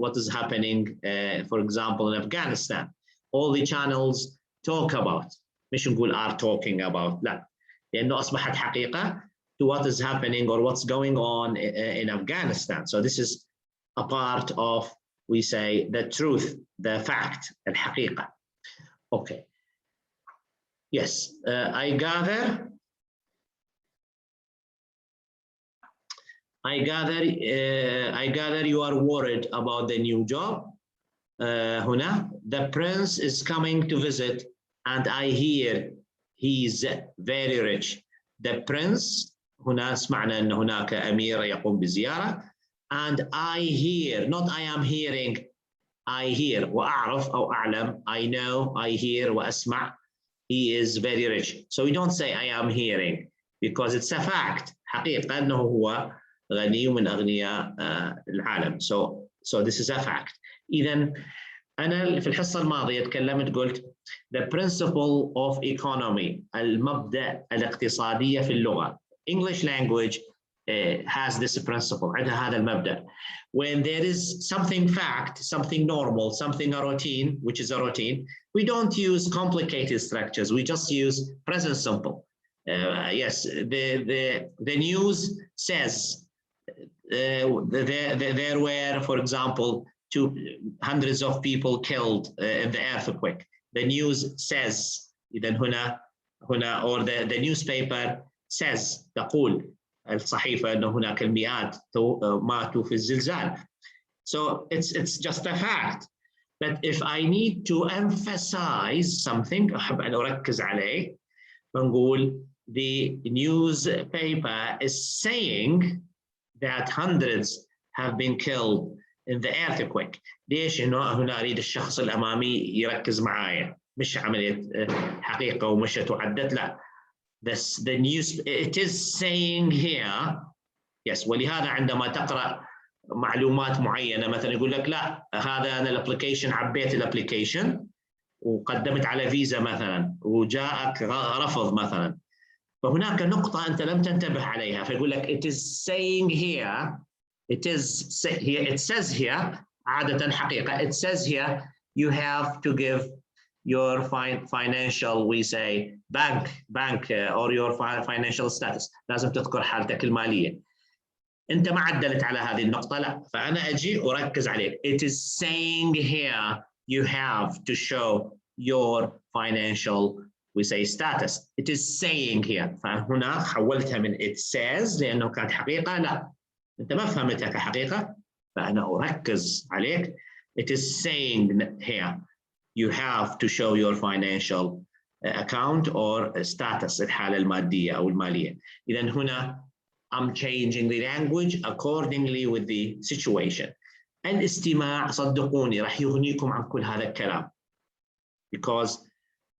what is happening, for example, in Afghanistan. All the channels talk about. مش نقول are talking about. لا, لأنه أصبحت حقيقة to what is happening or what's going on in Afghanistan. So this is a part of, we say, the truth, the fact, الحقيقة. Okay. Yes, I gather you are worried about the new job. هنا, the prince is coming to visit and I hear he's very rich. The prince, هنا سمعنا أن هناك أمير يقوم بزيارة. And I hear, not I am hearing, I hear, وأعرف أو أعلم, I know, I hear, وأسمع, he is very rich. So we don't say I am hearing, because it's a fact. حقيقة أنه هو غني من أغنياء العالم. So this is a fact. إذن أنا في الحصة الماضية تكلمت قلت the principle of economy, المبدأ الاقتصادية في اللغة. English language has this principle, عندها هذا المبدأ. When there is something fact, something normal, something a routine, which is a routine, we don't use complicated structures. We just use present simple. Yes, the news says there were, for example, hundreds of people killed in the earthquake. The news says, إذن هنا or the newspaper says, تقول الصحيفة أن هناك المئات ماتوا في الزلزال. So it's just a fact. But if I need to emphasize something, أحب أن أركز عليه، بنقول the newspaper is saying that hundreds have been killed in the earthquake. ليش؟ إنه هنا أريد الشخص الأمامي يركز معايا، مش عملية حقيقة ومش تعدت، لا. The news, it is saying here, yes. ولهذا عندما تقرأ معلومات معينة مثلا يقول لك لا هذا أنا الابليكيشن عبيت الابليكيشن وقدمت على فيزا مثلا وجاءك رفض مثلا، فهناك نقطة أنت لم تنتبه عليها فيقول لك it is saying here, it says here عادة حقيقة it says here you have to give your financial, we say bank or your financial status، لازم تذكر حالتك المالية. أنت ما عدلت على هذه النقطة، لا، فأنا أجي أركز عليك. It is saying here you have to show your financial, we say status. It is saying here. فهنا حولتها من it says لأنه كانت حقيقة، لا، أنت ما فهمتها كحقيقة، فأنا أركز عليك. It is saying here you have to show your financial account or status، الحالة المادية أو المالية. إذن هنا I'm changing the language accordingly with the situation. الاستماع صدقوني راح يغنيكم عن كل هذا الكلام. Because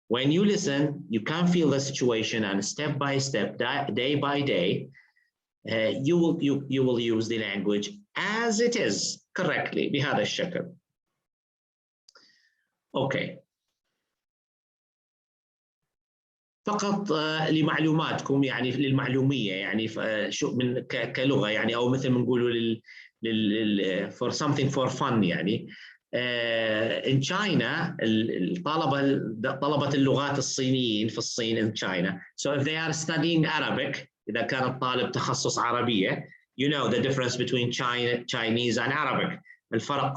when you listen, you can feel the situation, and step by step, day by day, you will use the language as it is correctly بهذا الشكل. Okay. فقط لمعلوماتكم، يعني للمعلومية، يعني شو من كلغة، يعني أو مثل ما نقولوا for something for fun، يعني in China طلبة اللغات الصينيين في الصين in China. So if they are studying Arabic، إذا كان الطالب تخصص عربية، you know the difference between Chinese and Arabic. الفرق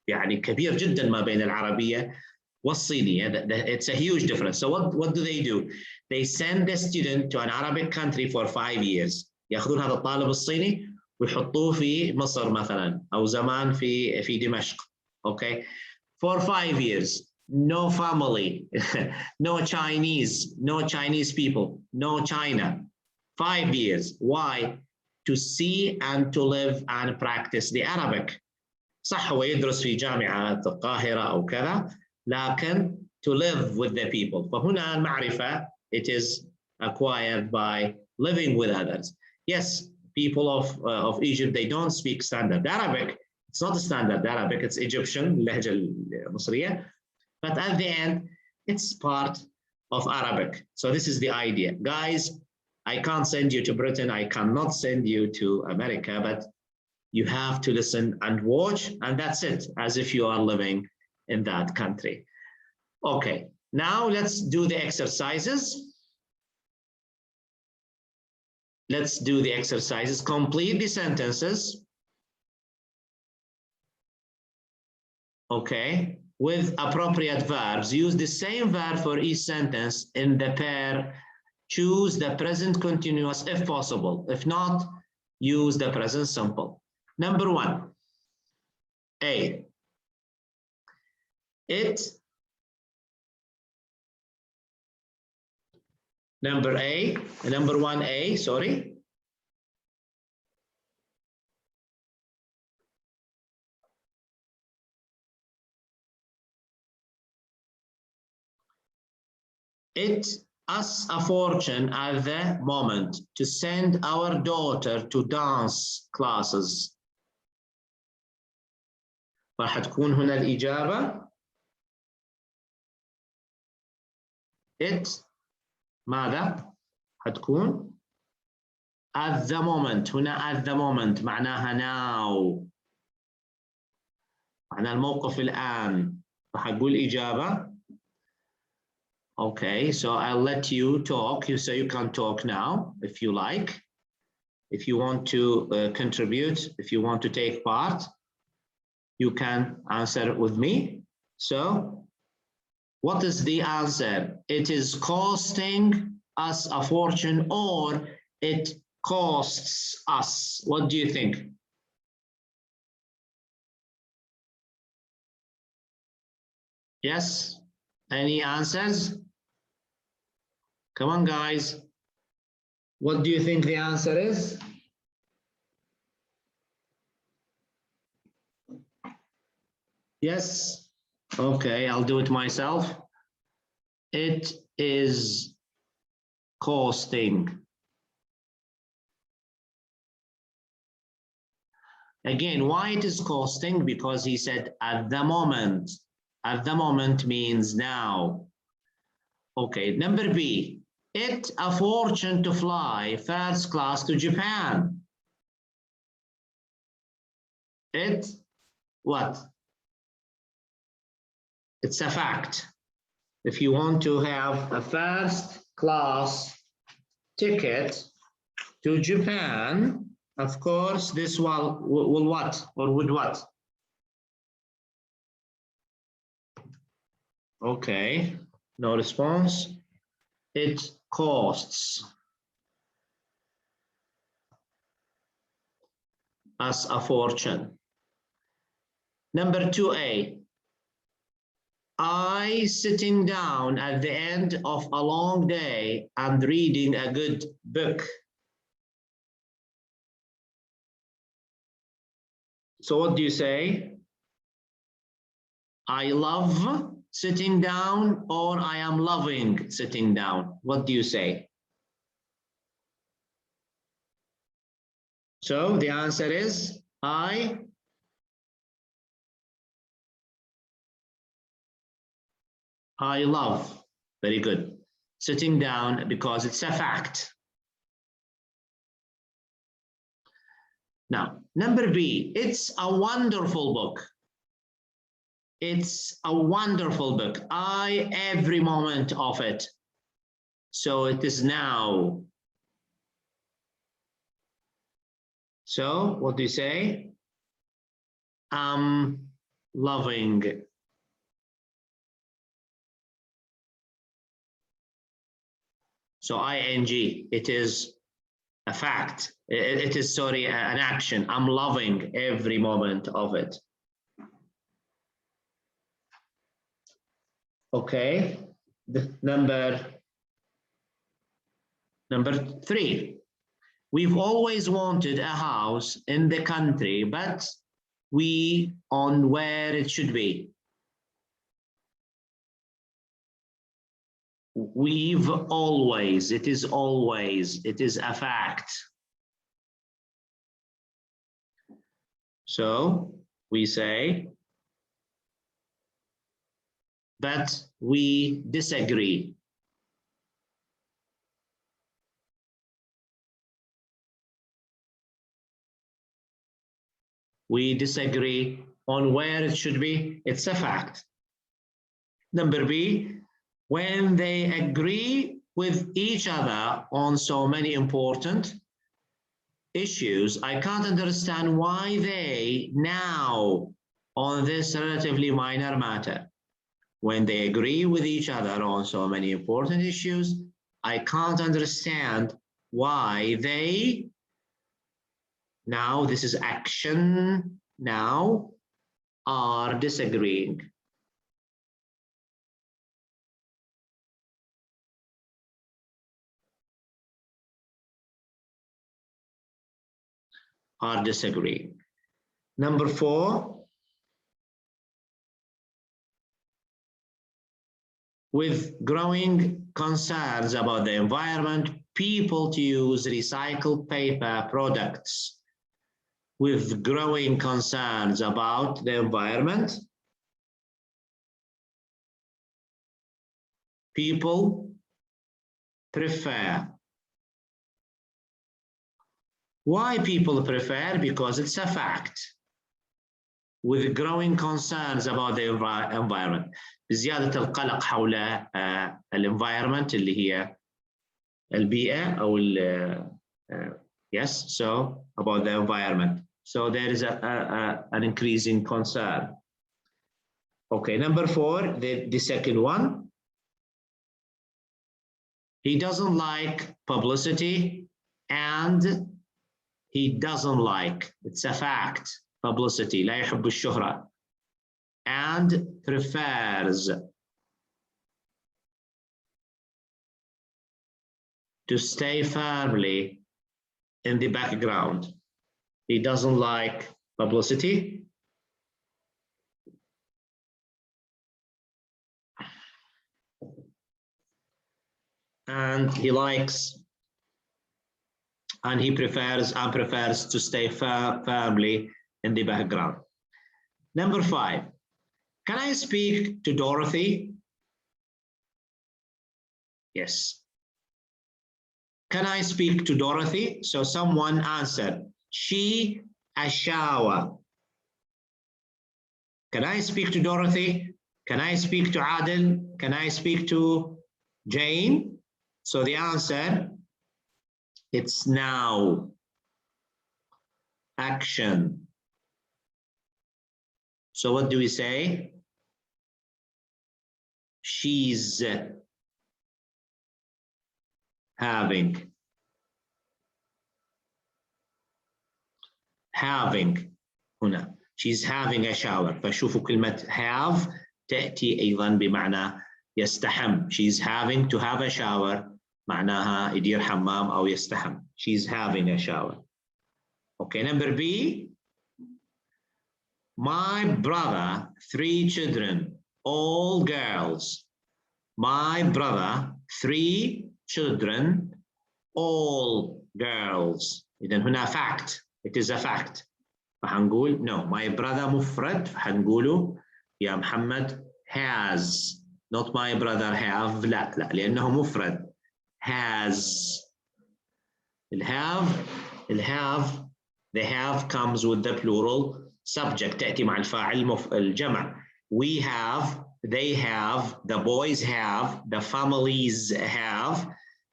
يعني كبير جدا ما بين العربية والصينية. It's a huge difference. So what do? They send the student to an Arabic country for 5 years. يأخذون هذا الطالب الصيني ويحطوه في مصر مثلا، أو زمان في دمشق. Okay. for 5 years. No family, no Chinese people, no China. 5 years. Why? To see and to live and practice the Arabic. صح هو يدرس في جامعة القاهرة أو كذا، لكن to live with the people. فهنا المعرفة, it is acquired by living with others. Yes, people of Egypt, they don't speak standard Arabic. It's not standard Arabic, it's Egyptian, اللهجة المصرية. But at the end, it's part of Arabic. So this is the idea. Guys, I can't send you to Britain. I cannot send you to America, but you have to listen and watch, and that's it, as if you are living in that country. Okay, now let's do the exercises. Let's do the exercises. Complete the sentences. Okay, with appropriate verbs. Use the same verb for each sentence in the pair. Choose the present continuous if possible. If not, use the present simple. Number 1, A. It. Number 1A, sorry. It us a fortune at the moment to send our daughter to dance classes. راح تكون هنا الإجابة it ماذا؟ حتكون at the moment. هنا at the moment معناها now، معناها الموقف الآن. راح أقول إجابة. Okay, so I'll let you talk. So you can talk now if you like. If you want to contribute, if you want to take part, you can answer with me. So what is the answer? It is costing us a fortune, or it costs us. What do you think? Yes? Any answers? Come on, guys. What do you think the answer is? Yes? Okay, I'll do it myself. It is costing. Again, why it is costing? Because he said at the moment. At the moment means now. Okay, number B. It a fortune to fly first class to Japan. It what? It's a fact. If you want to have a first class ticket to Japan, of course, this will what or would what? Okay, no response. It costs us a fortune. Number 2A. I sitting down at the end of a long day and reading a good book. So what do you say? I love sitting down, or I am loving sitting down. What do you say? So the answer is I love. Very good. Sitting down because it's a fact. Now, number B, it's a wonderful book. It's a wonderful book. Every moment of it. So it is now. So what do you say? I'm loving. So ing, it is a fact. It is, sorry, an action. I'm loving every moment of it. Okay, the number 3. We've always wanted a house in the country, but we on where it should be. We've always, it is always, it is a fact. So we say, but we disagree. We disagree on where it should be. It's a fact. Number B, when they agree with each other on so many important issues, I can't understand why they now on this relatively minor matter. When they agree with each other on so many important issues, I can't understand why they, now this is action, now are disagreeing. Are disagreeing. Number 4, with growing concerns about the environment, people to use recycled paper products. With growing concerns about the environment, people prefer. Why people prefer? Because it's a fact. With growing concerns about the environment. بزيادة القلق حول الانفايرمنت اللي هي البيئة أو yes, so about the environment. So there is an increasing concern. Okay, number 4, the second one. He doesn't like publicity and he doesn't like, it's a fact, publicity, لا يحب الشهرة, and prefers to stay firmly in the background. He doesn't like publicity. And he likes, and he prefers to stay firmly in the background. Number 5, can I speak to Dorothy? Yes. Can I speak to Dorothy? So someone answered, she a shower. Can I speak to Dorothy? Can I speak to Adil? Can I speak to Jane? So the answer, it's now. Action. So what do we say? She's having. هنا. She's having a shower. فشوفوا كلمة have تأتي أيضا بمعنى يستحم. She's having to have a shower. معناها يدير حمام أو يستحم. She's having a shower. Okay, number B. My brother, 3 children, all girls. My brother, 3 children, all girls. إذن هنا fact. It is a fact. فحنقول no. My brother مفرد. فحنقوله يا محمد has. Not my brother have. لا لأنه مفرد. Has. The have comes with the plural subject. تأتي مع الفاعل الجمع. We have, they have, the boys have, the families have,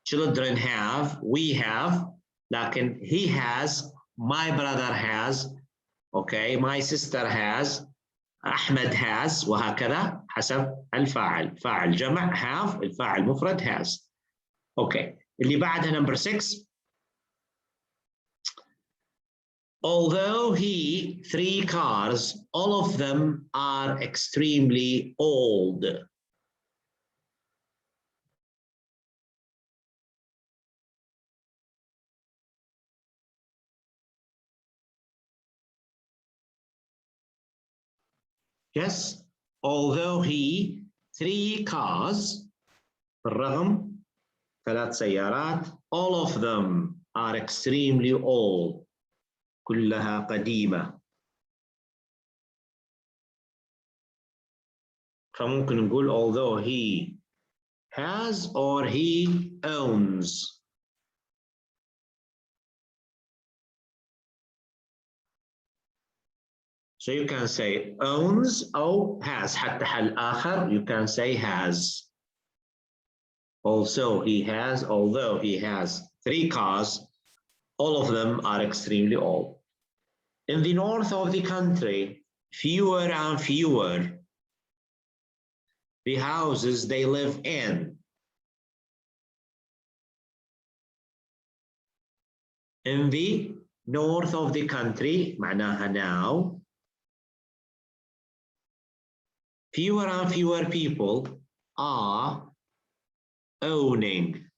children have, we have. لكن he has, my brother has, okay, my sister has, أحمد has, وهكذا حسب الفاعل. فاعل جمع have, الفاعل مفرد has. Okay, اللي بعدها number 6. Although he 3 cars, all of them are extremely old. Yes, although he 3 cars, بالرغم 3 سيارات, all of them are extremely old. كلها قديمة. فممكن نقول although he has or he owns. So you can say owns or has. حتى حل آخر you can say has. Also he has, although he has 3 cars, all of them are extremely old. In the north of the country, fewer and fewer the houses they live in. In the north of the country, معناها now, fewer and fewer people are owning.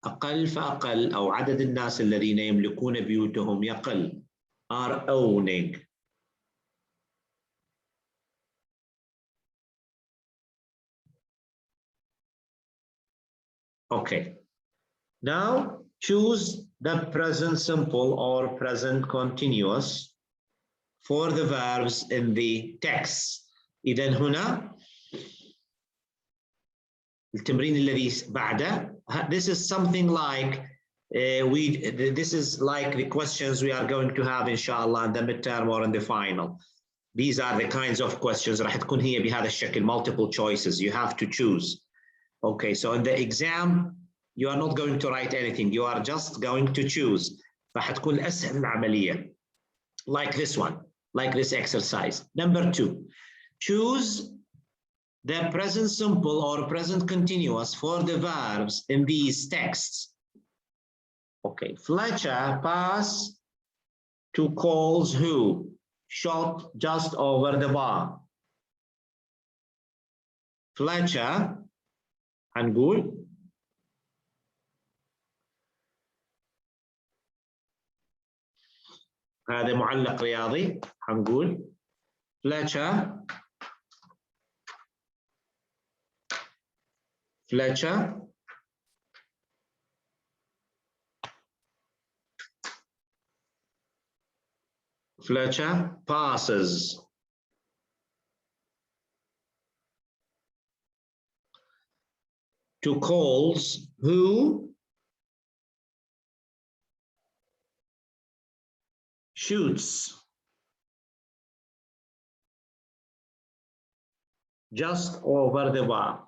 أقل فأقل أو عدد الناس الذين يملكون بيوتهم يقل are owning. Okay. Now choose the present simple or present continuous for the verbs in the text. إذن هنا التمرين الذي بعده, this is something like this is like the questions we are going to have inshallah in the midterm or in the final. These are the kinds of questions راح تكون هي بهذا الشكل, multiple choices, you have to choose. Okay, so in the exam you are not going to write anything, you are just going to choose. راح تكون أسهل العملية. Like this one, like this exercise. Number 2, choose the present simple or present continuous for the verbs in these texts. Okay, Fletcher passed 2 calls who shot just over the bar. Fletcher هنقول هذا معلق رياضي, هنقول Fletcher passes 2 calls who shoots just over the bar.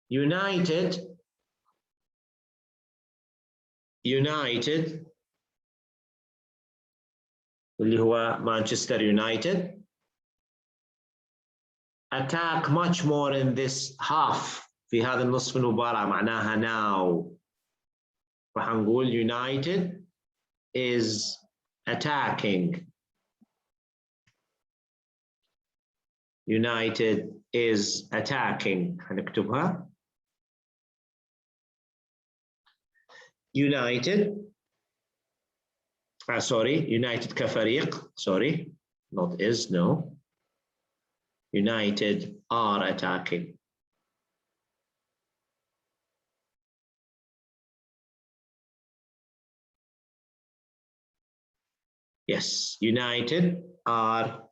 United اللي هو Manchester United attack much more in this half. في هذا النصف المباراة معناها now. راح نقول United is attacking. United is attacking. هنكتبها. United United كفريق, sorry, not is, no. United are attacking. Yes, United are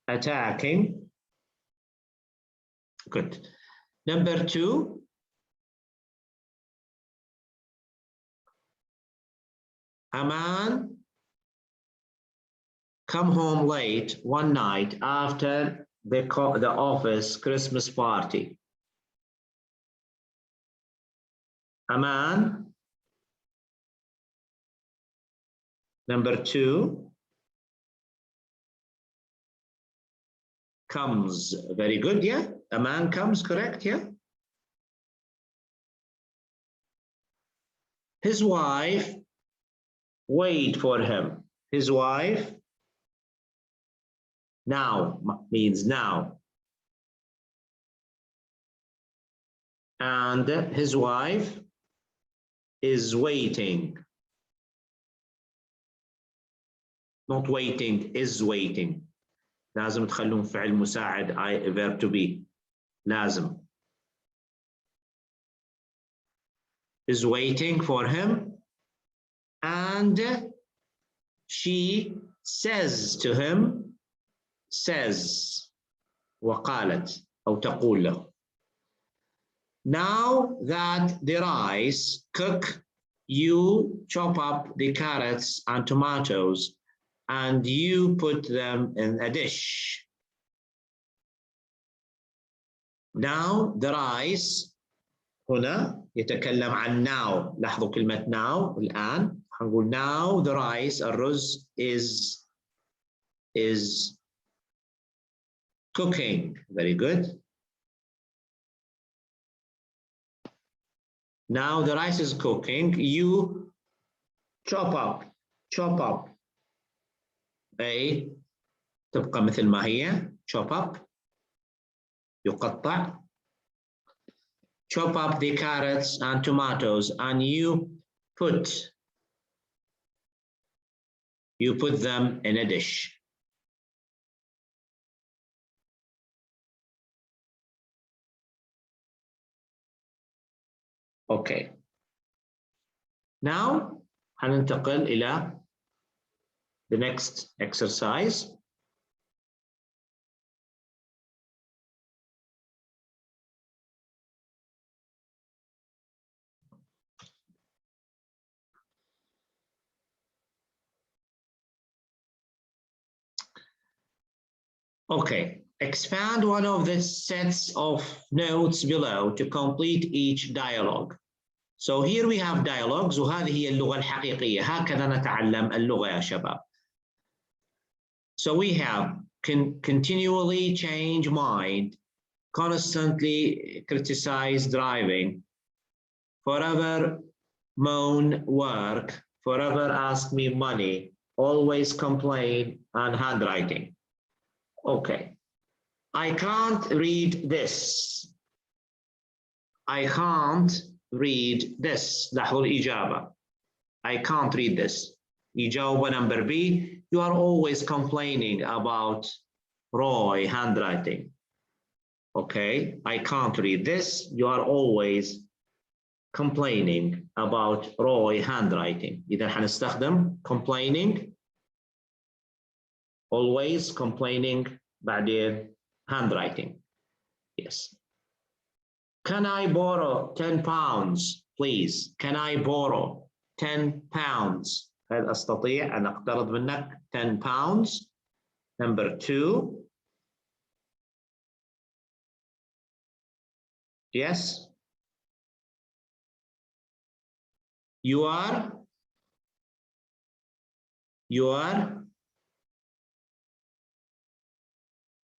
attacking. Good. Number 2. A man come home late one night after the office Christmas party. A man. Number 2. Comes. Very good, yeah? A man comes, correct, yeah? His wife wait for him. His wife now means now. And his wife is waiting. not waiting, is waiting. لازم تخلون فعل مساعد verb to be. لازم. Is waiting for him, and she says to him, says وقالت أو تقول له. Now that the rice cook, you chop up the carrots and tomatoes and you put them in a dish. Now the rice هنا يتكلم عن now. لاحظوا كلمة now الآن. هنقول now the rice الرز is cooking. Very good. Now the rice is cooking. You chop up أي تبقى مثل ما هي. chop up يقطع. Chop up the carrots and tomatoes and you put them in a dish. Okay. Now هننتقل إلى the next exercise. Okay, expand one of the sets of notes below to complete each dialogue. So here we have dialogues وهذه هي اللغة الحقيقية. هكذا نتعلم اللغة يا شباب. So we have continually change mind, constantly criticize driving, forever moan work, forever ask me money, always complain, and handwriting. Okay, I can't read this. I can't read this. لاحظوا الإجابة. I can't read this. إجابة number B. You are always complaining about Roy handwriting. Okay, I can't read this. You are always complaining about Roy handwriting. إذا حنستخدم complaining, always complaining, بعدين handwriting. Yes. Can I borrow 10 pounds, please? Can I borrow 10 pounds? هل أستطيع أن أقترض منك 10 pounds? Number 2. Yes. You are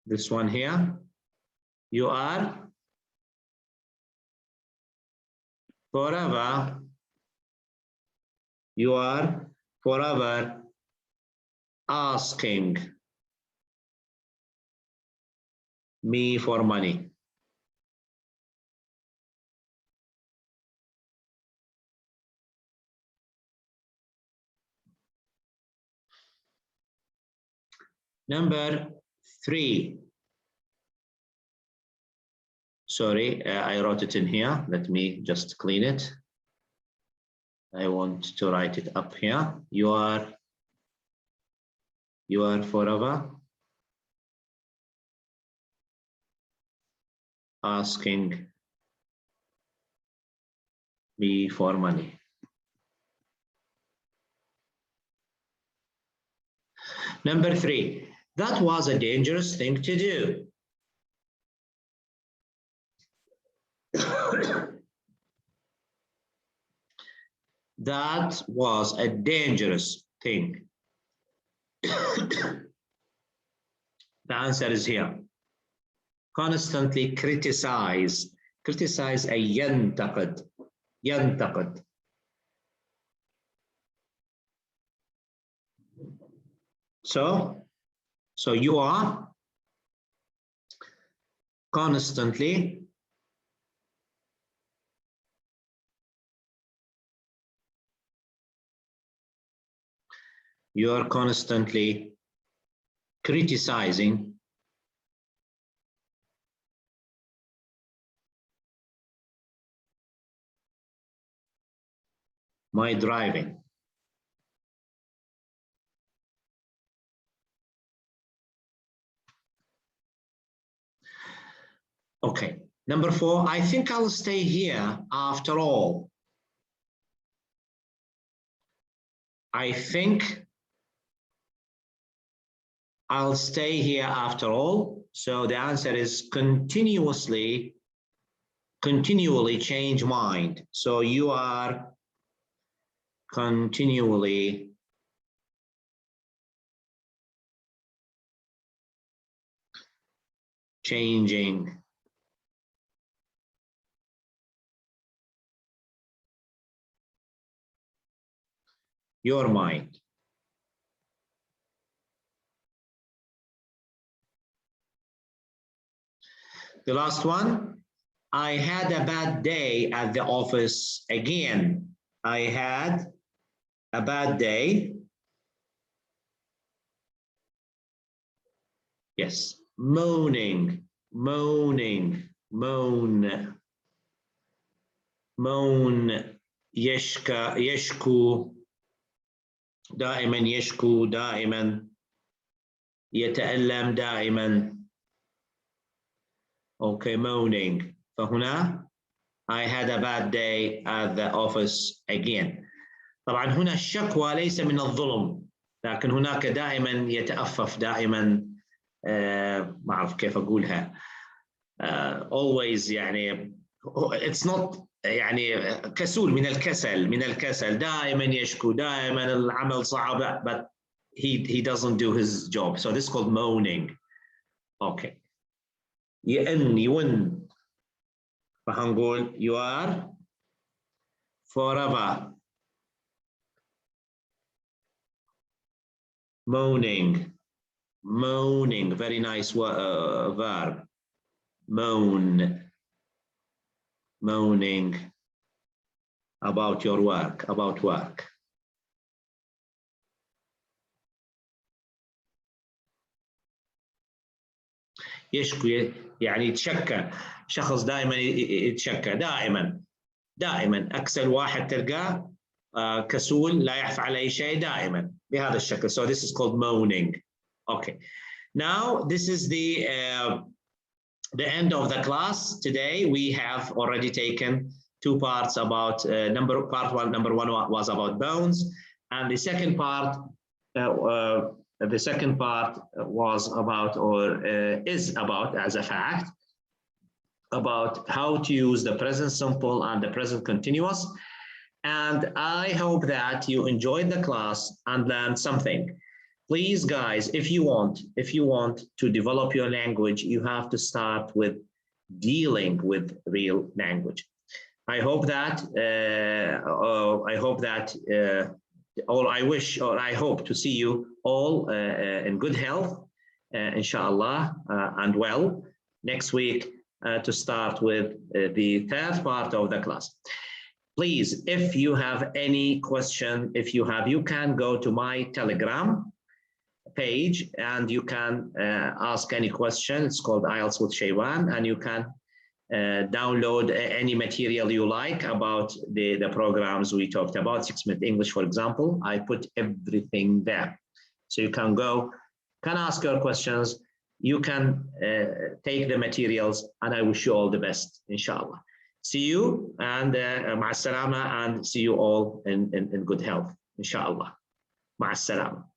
this one here. You are forever. You are forever asking me for money. Number 3. Sorry, I wrote it in here. Let me just clean it. I want to write it up here. You are forever asking me for money. Number 3, that was a dangerous thing to do. That was a dangerous thing. The answer is here. Constantly criticize. Criticize أي ينتقد. ينتقد. So you are constantly You're constantly criticizing my driving. Okay, number 4, I think I'll stay here after all. I think I'll stay here after all. So the answer is continually change mind. So you are continually changing your mind. The last one, I had a bad day at the office again. I had a bad day. Yes, moaning, moan, يشكو دائما يشكو دائما يتألم دائما. Okay, moaning. فهنا I had a bad day at the office again. طبعا هنا الشكوى ليس من الظلم، لكن هناك دائما يتأفف دائما ما أعرف كيف أقولها always يعني it's not يعني كسول من الكسل دائما يشكو دائما العمل صعب but he doesn't do his job, so this is called moaning. Okay, يون فهنقول you are forever moaning, very nice verb, moaning about your work, about work. يشكو يعني يتشكى، شخص دائما يتشكى دائما أكسل واحد تلقاه كسول لا يفعل أي شيء دائما بهذا الشكل. So this is called moaning. Okay, now this is the end of the class. Today we have already taken 2 parts about number one was about bones, and the second part was about, or is about, as a fact, about how to use the present simple and the present continuous. And I hope that you enjoyed the class and learned something. Please, guys, if you want to develop your language, you have to start with dealing with real language. I hope that I hope to see you all in good health, inshallah, and well next week to start with the 3rd part of the class. Please, if you have any question, you can go to my Telegram page and you can ask any question. It's called IELTS with Shaywan, and you can download any material you like about the programs we talked about. 6-Minute English, for example, I put everything there. So you can go, can ask your questions, you can take the materials, and I wish you all the best, inshallah. See you, and مع السلامة, and see you all in good health, inshallah. مع السلامة.